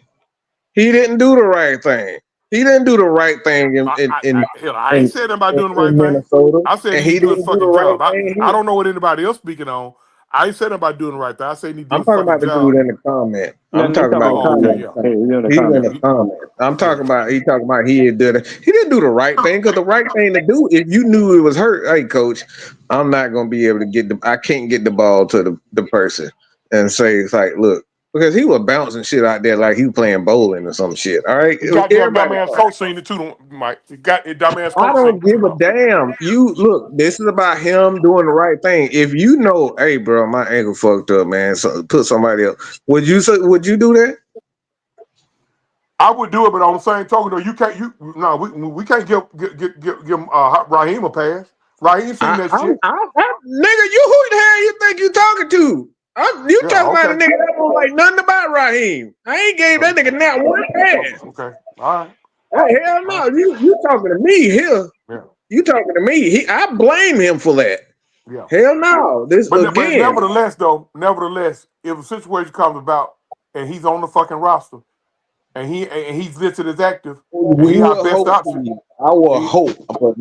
He didn't do the right thing. He didn't do the right thing
I ain't said about doing the right
in
thing.
Minnesota,
I said
and
he need
he
to do his
didn't do the
fucking
right
job.
thing
I
here.
don't know what anybody else speaking on. I ain't said about doing the right thing. I say he need to do
I'm
his
talking about
fucking
the
job.
dude in the comment.
No,
I'm
no, he's
talking
talking
about
about the
Oh,
the dude
okay,
in
comment.
the
yeah.
Yeah,
comment.
he's doing the
He's in
comment.
the comment. I'm
Yeah.
talking about. He talking about he did it. He didn't do the right thing because the right thing to do if you knew it was hurt. Hey, coach, I'm not gonna be able to get the. I can't get the ball to the person and say it's like, look, because he was bouncing shit out there like he was playing bowling or some shit. All right,
The goddamn
everybody.
dumbass coach seen it too, Mike. The dumbass
I
coach seen
don't
it too,
give a
though.
damn. You look, this is about him doing the right thing. If you know, hey, bro, my ankle fucked up, man. So put somebody else. Would you do that?
I would do it, but on the same token, though, you can't. We can't give Raheem a pass. Raheem seen that shit.
Nigga, you who the hell you think you talking to? You
Yeah,
talking about a
okay.
nigga that don't like nothing about Raheem. I ain't gave that nigga not one pass.
Okay. All right.
Hey, hell
All
no.
right.
You talking to me here.
Yeah.
You talking to me. I blame him for that.
Yeah.
Hell no. This
But
again.
nevertheless, if a situation comes about and he's on the fucking roster and he's listed as active and
We
he our
would
best
hope.
option,
I would
he
hope, but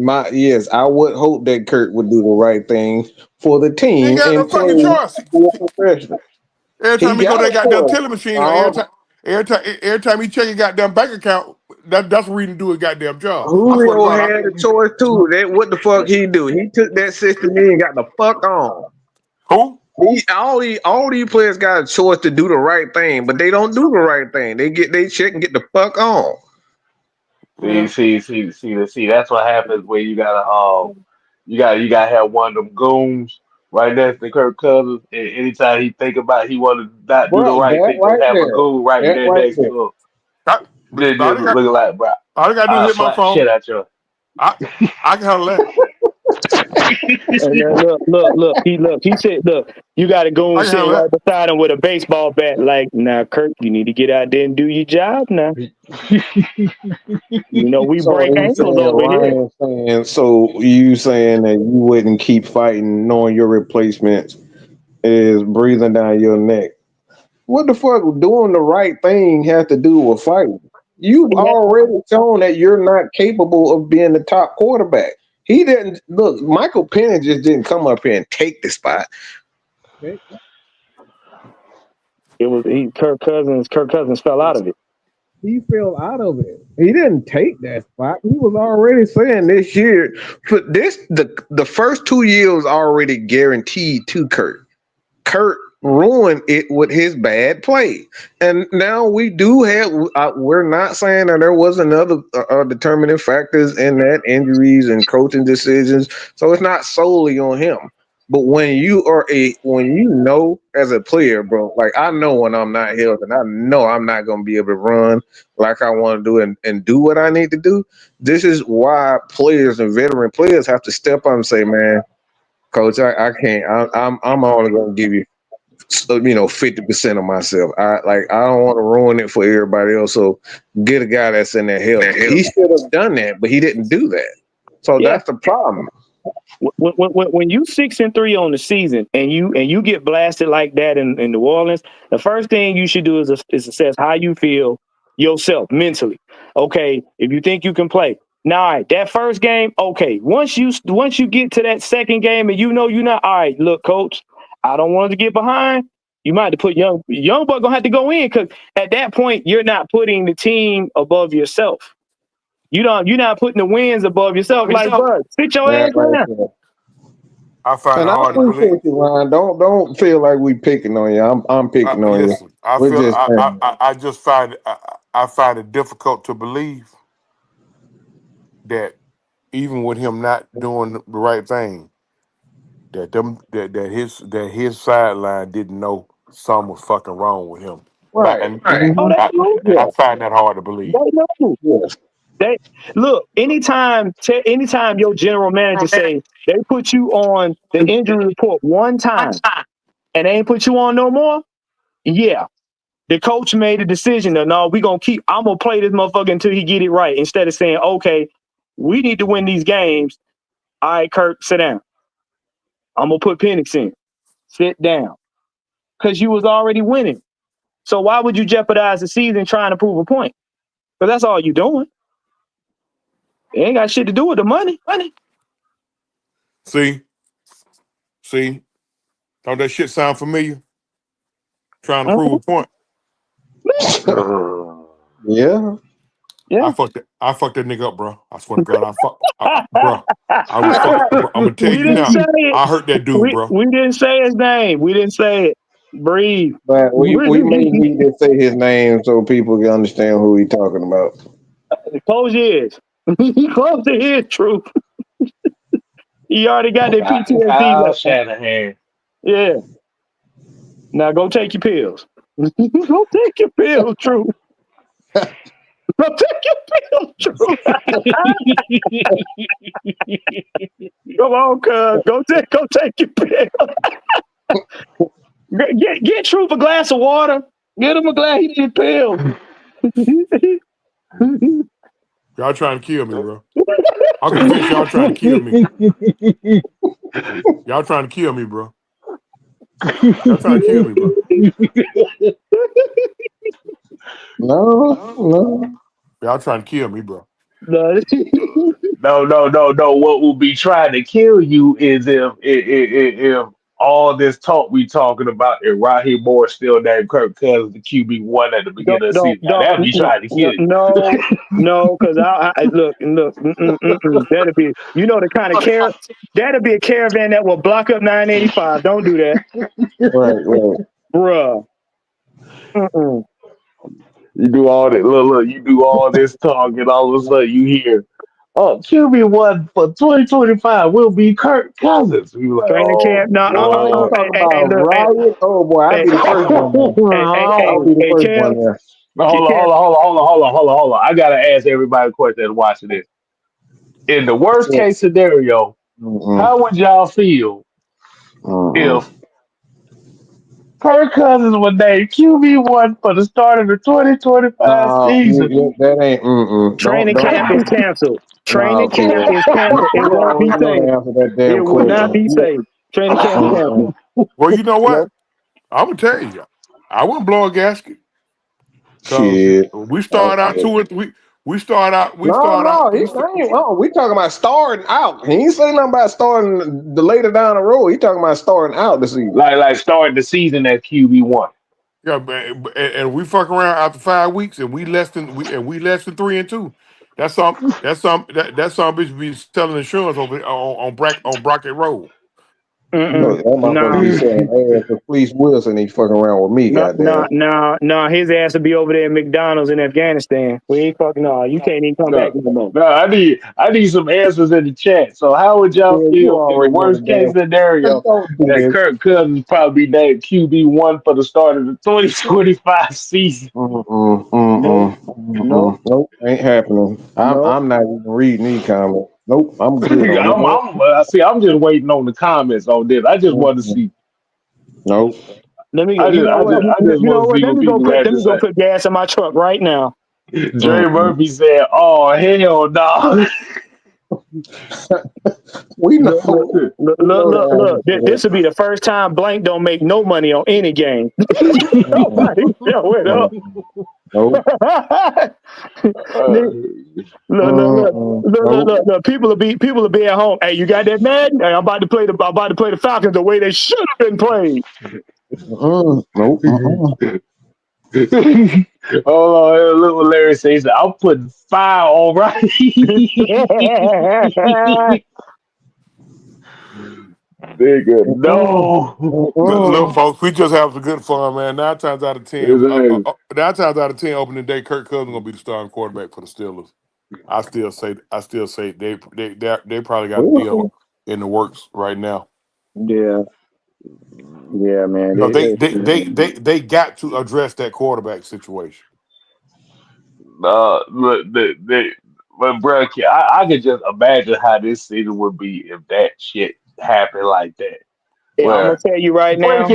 I would hope that Kurt would do the right thing for the
ain't
team
got no
and play
fucking choice.
be a professional.
Every
He
time he go to
got
that
a
goddamn
choice.
telling machine, or every time he check his goddamn bank account, that's what he to do his goddamn job. I swear to
Julio
God,
had a choice too. That what the fuck he do? He took that 60 million, got the fuck on.
who?
All these players got a choice to do the right thing, but they don't do the right thing. They get they check and get the fuck on.
See,
Yeah.
see. That's what happens when you gotta have one of them goons right next to Kirk Cousins. And anytime he think about he want to not do the
Bro,
right
that
thing, just
right
have a
there.
goon right
That
there
right
next
there.
to him.
I,
Just looking like, bro,
all I gotta do is
I'll
hit my
slap the shit
phone.
out you.
I I can handle that.
And then he said, look, you got to go
I
and
can
sit
handle
right
that.
beside him with a baseball bat. Like, now, Kirk, you need to get out there and do your job now. You know, we
So
break
you
ankles
saying
over here.
Ryan saying so you saying that you wouldn't keep fighting knowing your replacements is breathing down your neck. What the fuck doing the right thing has to do with fighting? You've
He had,
already shown that you're not capable of being the top quarterback. He didn't look, Michael Penix just didn't come up here and take the spot.
Kirk Cousins fell out of it.
He fell out of it. He didn't take that spot. He was already saying this year for this the first 2 years was already guaranteed to Kurt. Kurt ruined it with his bad play, and now we do have. We're not saying that there was another determining factors in that injuries and coaching decisions, so it's not solely on him. But when you know as a player, bro, like I know when I'm not healthy, and I know I'm not gonna be able to run like I want to do and do what I need to do. This is why players and veteran players have to step up and say, man, coach, I can't. I'm only gonna give you 50% of myself. I don't want to ruin it for everybody else. So get a guy that's in there healthy. He should have done that, but he didn't do that. So
Yeah.
that's the problem.
When you 6-3 on the season and you get blasted like that in New Orleans, the first thing you should do is assess how you feel yourself mentally. Okay, if you think you can play. Now, all right, that first game, okay. Once you get to that second game and you know you're not all right, look, coach, I don't want to get behind. You might have to put young buck gonna have to go in because at that point you're not putting the team above yourself. You're not putting the wins above yourself. Like, bro, sit your
Yeah,
ass
right
down.
there.
I find
And
it
I
hard to believe.
appreciate you, Ryan. Don't feel like we picking on you. I'm picking on you.
Listen, I
We're
feel
just saying.
I just find I find it difficult to believe that even with him not doing the right thing, that his sideline didn't know something was fucking wrong with him.
Right.
And
Oh,
Mm-hmm.
they know.
I
Yeah.
find that hard to believe.
They know.
Yeah.
They look. Anytime your general manager say they put you on the injury report one time and they ain't put you on no more, yeah, the coach made a decision that no, I'm gonna play this motherfucker until he get it right. Instead of saying, okay, we need to win these games. All right, Kirk, sit down. I'm gonna put Penix in. Sit down. Because you was already winning. So why would you jeopardize the season trying to prove a point? Because that's all you doing. It ain't got shit to do with the money.
See, don't that shit sound familiar? Trying to prove a point.
Yeah.
Yeah.
I fucked that nigga up, bro. I swear to God, bro. I was fucking. I'm gonna tell
We
you
didn't
now.
say it.
I hurt that dude, bro.
We didn't say his name. We didn't say it. Breathe.
But we may need to say his name so people can understand who he talking about.
Close your ears. Close your ears, Truth. He already got that PTSD.
Kyle Shanahan.
Yeah. Now go take your pills. Go take your pills, Truth. Go take your pills, Truth. Come on, cuz. Go take your pills. Get Truth a glass of water. Get him a glass. He needs pills.
Y'all trying to kill me, bro. I'm convinced y'all trying to kill me. Y'all trying to kill me, bro. Y'all trying to kill me, bro.
No.
Y'all trying to kill me, bro.
No. What will be trying to kill you is if all this talk we talking about if Raheem Moore still named Kirk Cousins the QB1 at the beginning of the season. Now, that'd be trying to kill you.
No, because I look. That'll be the kind of that'll be a caravan that will block up 985. Don't do that,
Right.
bruh.
You do all that. Look. You do all this talk, and all of a sudden you hear, "Oh, QB1 for 2025 will be Kirk Cousins." We like,
Training camp. No,
You talking about riot? Oh boy, I'll be the first one there. I'll be the first one there.
Hold on. I gotta ask everybody a question that's watching this. In the worst case scenario, how would y'all feel if Kirk Cousins was named QB1 for the start of the 2025 season?
That ain't.
Training camp is canceled. Training camp is canceled. It won't be safe. It will not be safe. Training camp canceled.
Well, you know what? I'm gonna tell you, I wouldn't blow a gasket.
Shit.
We start out we start out.
We talking about starting out. He ain't saying nothing about starting the later down the road. He talking about starting out the season.
Like starting the season at QB1.
Yeah, and we fuck around after 5 weeks, and we less than 3-2. That's some bitch be selling insurance over on Brockett Road.
That motherfucker be saying, "Hey, for Fleece Wilson, he fucking around with me." Goddamn.
No, his ass will be over there at McDonald's in Afghanistan. We ain't fucking. No, you can't even come back no more.
No, I need some answers in the chat. So, how would y'all feel in the worst case scenario that Kirk Cousins probably named QB1 for the start of the 2025 season?
Nope, ain't happening. I'm not even reading these comments. Nope, I'm good on
it. I'm just waiting on the comments on this. I just want to see.
Nope.
Let me go. Let me go put gas in my truck right now.
Dre Murphy said, "Oh hell no."
We know.
Look. This will be the first time Blank don't make no money on any game. Nobody show it up.
Nope.
Look. People will be at home. Hey, you got that Madden? Hey, I'm about to play the Falcons the way they should have been played.
Nope. Hold on, little Larry says I'm putting fire on right. Nigga, no.
Look, folks, we just have some good fun, man. 9 times out of 10, 9 times out of 10, opening day, Kirk Cousins gonna be the starting quarterback for the Steelers. I still say they probably got a deal in the works right now.
Yeah, man.
No, they got to address that quarterback situation.
But bro, I could just imagine how this season would be if that shit happened like that.
Yeah, I'm gonna tell you right now.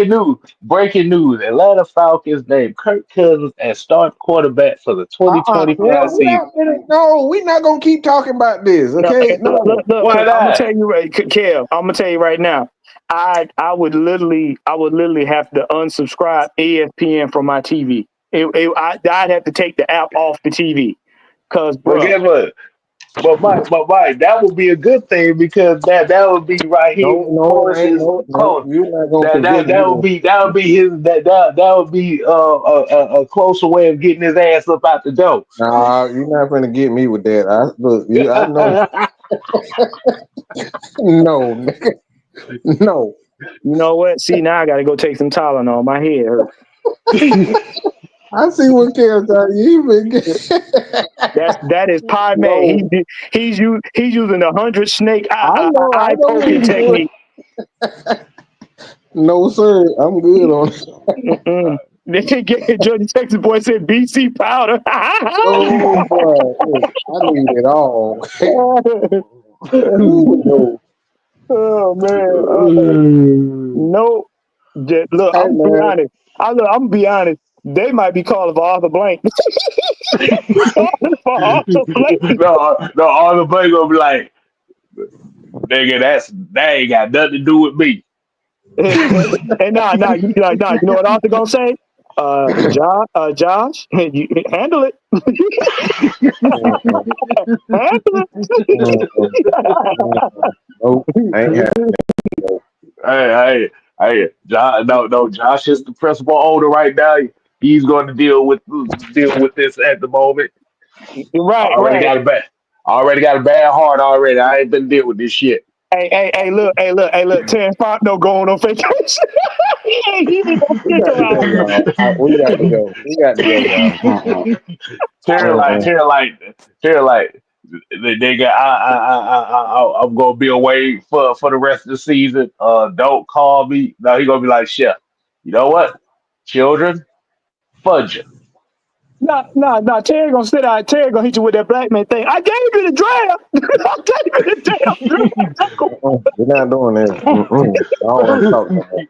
Breaking news. Atlanta Falcons named Kirk Cousins as start quarterback for the 2025 season.
No, we're not gonna keep talking about this, okay?
Look, I'm gonna tell you right, Kev. I'm gonna tell you right now. I would literally have to unsubscribe ESPN from my TV. I'd have to take the app off the TV because,
But
bro,
guess what? But Mike, that would be a good thing because that would be
No,
Raheem
no, it ain't.
Morris's
No, no,
close.
you're not gonna
That
convince
that
me.
would be his that would be a closer way of getting his ass up out the door.
Nah, you're not gonna get me with that. I look, you. I know. No, nigga, no.
you know what? See, now I got to go take some Tylenol. My head hurts.
I see what character you been.
That is Pi May.
No,
He's using the 100 snake
I
eye
know what
poking
he's doing.
technique.
No, sir, I'm good on it.
Mm-mm. They can get Jordan Texas boy said BC powder.
Oh boy, look, I need it all. Ooh, no.
Oh man. No. Look,
Hey
I'm gonna be
man,
honest. I'm gonna be honest. They might be calling for Arthur Blank. Calling for Arthur Blank.
No, all the players gonna be like, nigga, that ain't got nothing to do with me.
And you be like, you know what Arthur gonna say? Josh, you handle it.
mm-mm,
Handle
mm-mm, mm-mm. Nope, ain't
it.
happening.
Hey, Josh, no, Josh is the principal owner right now. He's going to deal with this at the moment.
Right,
Already
right.
got a bad, already got a bad heart already. I ain't been dealing with this shit.
Look, Terrence Fontenot going on vacation. He ain't gonna
We
stick
got to go,
around.
y'all. We got to go. We got to go, y'all.
Terry like,
Mm-mm.
Terry like, Terry like, they got. I'm gonna be away for the rest of the season. Don't call me. No, he gonna be like, Chef. You know what? Children, fudge it.
Nah. Terry gonna sit out. Terry gonna hit you with that black man thing. I gave you the draft. I gave you the damn draft.
We're not doing this. Mm-mm. I don't want to talk no more.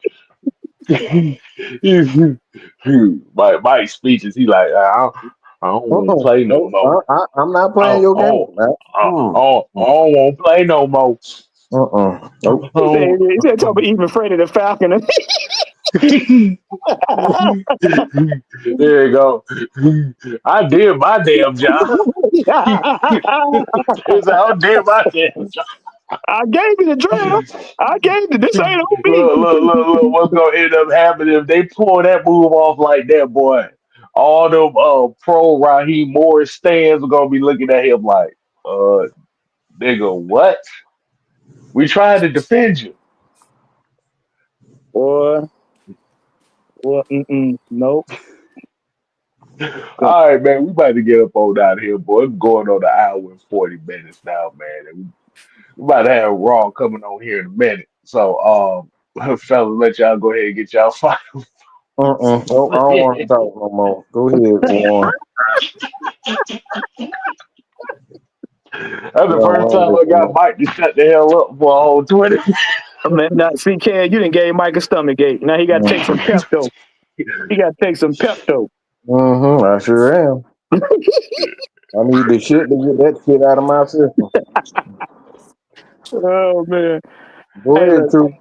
Mike's speeches. He like, I don't want to
Mm-mm.
play no
Nope.
more.
I'm not
I
playing
don't,
your
I
game,
don't,
man. Mm.
I don't want to play no more.
Nope.
He said, talk about even Freddie the Falcon.
There you go. I did my damn job. It's I did my damn job.
I gave you the draft. I gave you this ain't on me.
Look. What's gonna end up happening if they pull that move off like that, boy? All them pro Raheem Morris stands are gonna be looking at him like, nigga, what? We tried to defend you.
Or nope.
All right, man. We about to get up on out here, boy. It's going on an hour and 40 minutes now, man. And we about to have Raw coming on here in a minute. So, fellas, let y'all go ahead and get y'all fired.
Nope. I don't want to talk no more. Go ahead, Warren.
That's the
Yeah,
first
I'm
time I got
listening.
Mike to shut the hell up for a whole 20.
I mean, now, see, Ken, you didn't gave Mike a stomach ache. Now he got to take some Pepto. He got to take some Pepto.
I sure am. I need the shit to get that shit out of my system.
Oh man.
Go
Hey,
ahead,
look.
True.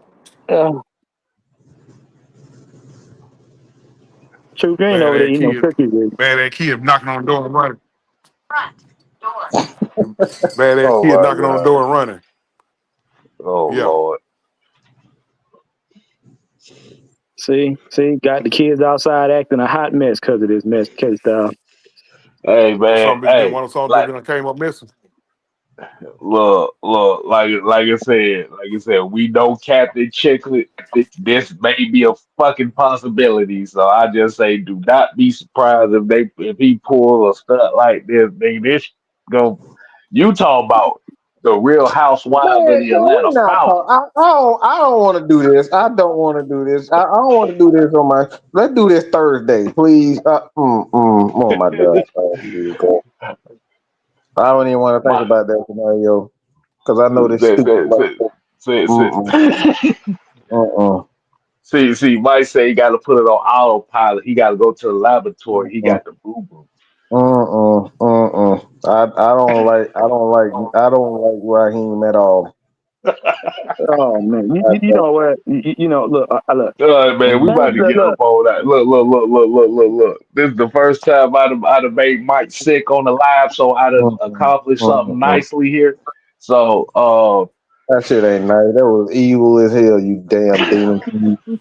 Truth ain't
Man,
over there,
that
you know,
kid,
cookies.
man, that kid knocking on the door and running. Man, that
Oh
kid
my
knocking on the
God.
door and running.
Oh
Yeah.
Lord.
See, got the kids outside acting a hot mess because of this mess case style.
Hey
One
man.
of them bitch been
Hey,
one of the songs that
like
been came up missing.
look, like I said, we know Captain Chicklet. This may be a fucking possibility. So I just say, do not be surprised if he pull a stunt like this. This go. You talk about the Real Housewives of
Man,
the
can we
Atlanta
not talk?
Falcons.
I don't want to do this. I don't want to do this. I don't want to do this on my. Let's do this Thursday, please. Oh my God. Oh, Jesus. I don't even want to think
My,
about that scenario because I know this
say,
stupid.
say, say,
Mm-mm, mm-mm,
see, Mike say he got to put it on autopilot. He got to go to the laboratory. He
mm-mm,
got the boo boo.
I don't like Raheem at all.
Oh man, you know what? You know, look, look.
Man, we about to
Look,
get up
look.
on that. Look. This is the first time I'd have made Mike sick on the live, so I'd have accomplished something nicely here. So,
that shit ain't nice. That was evil as hell. You damn demon.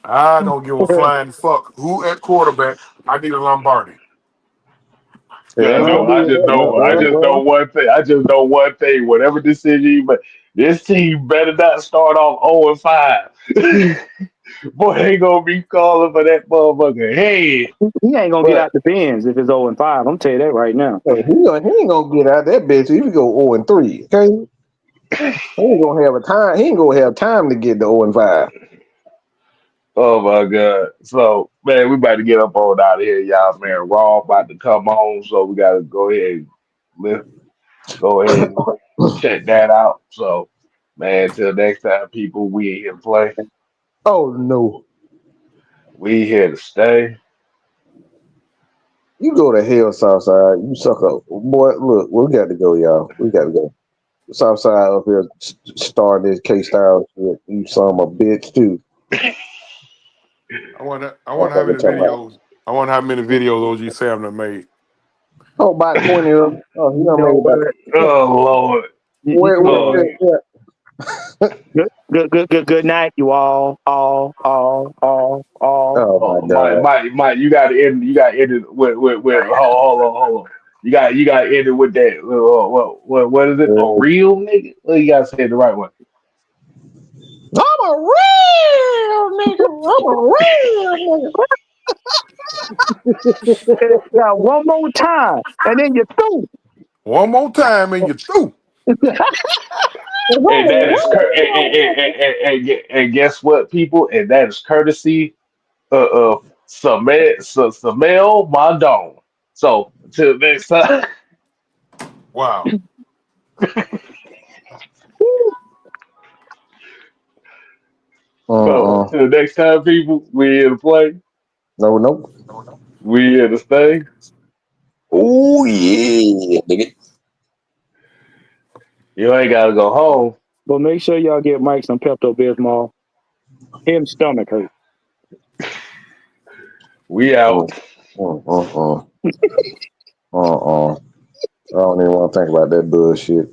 I don't give a flying fuck who at quarterback. I need a Lombardi.
It
yeah,
ain't gonna
no,
be
I just know one thing. I just know one thing. Whatever decision you make, this team better not start off 0-5. Boy, they gonna be calling for that motherfucker head.
He ain't gonna get
But
out the bins if it's 0-5. I'm telling you that right now.
he ain't gonna get out that bitch if you go 0-3. Okay, he ain't gonna have time to get to 0-5.
oh my god. So man, we about to get up on out of here, y'all. Man, Raw about to come on, so we gotta go ahead and let's go ahead and check that out. So man, till next time, people, we ain't here to play.
Oh no.
We here to stay.
You go to hell, Southside. You suck up. Boy, look, we got to go, y'all. We got to go. Southside up here starting this K-Style shit. You son of a bitch, too.
I wonder how
Motherfucker
many
talking about,
videos. I wonder how many videos OG Sam done made.
oh, about 20 of them. Oh, he
You
done
know
made about,
what?
Oh Lord.
You know
Oh,
what? Good night, you all.
oh, my
oh
God.
Mike, you gotta end it with hold on. You gotta end it with that. What is it? A real nigga? Well, you gotta say it the right way.
I'm a real nigga. I'm a real
Yeah, one more time, and then you're through.
One more time and you're through.
And that is
nigga.
and guess what, people? And that is courtesy of Samel Mondon. So until next time.
Wow.
So
Uh-uh.
until next time, people, we here to play.
No, nope.
We here to stay.
Oh, yeah, nigga.
You ain't gotta go home.
But make sure y'all get Mike some Pepto Bismol. Him stomach hurt.
We out.
Uh-uh. I don't even want to think about that bullshit.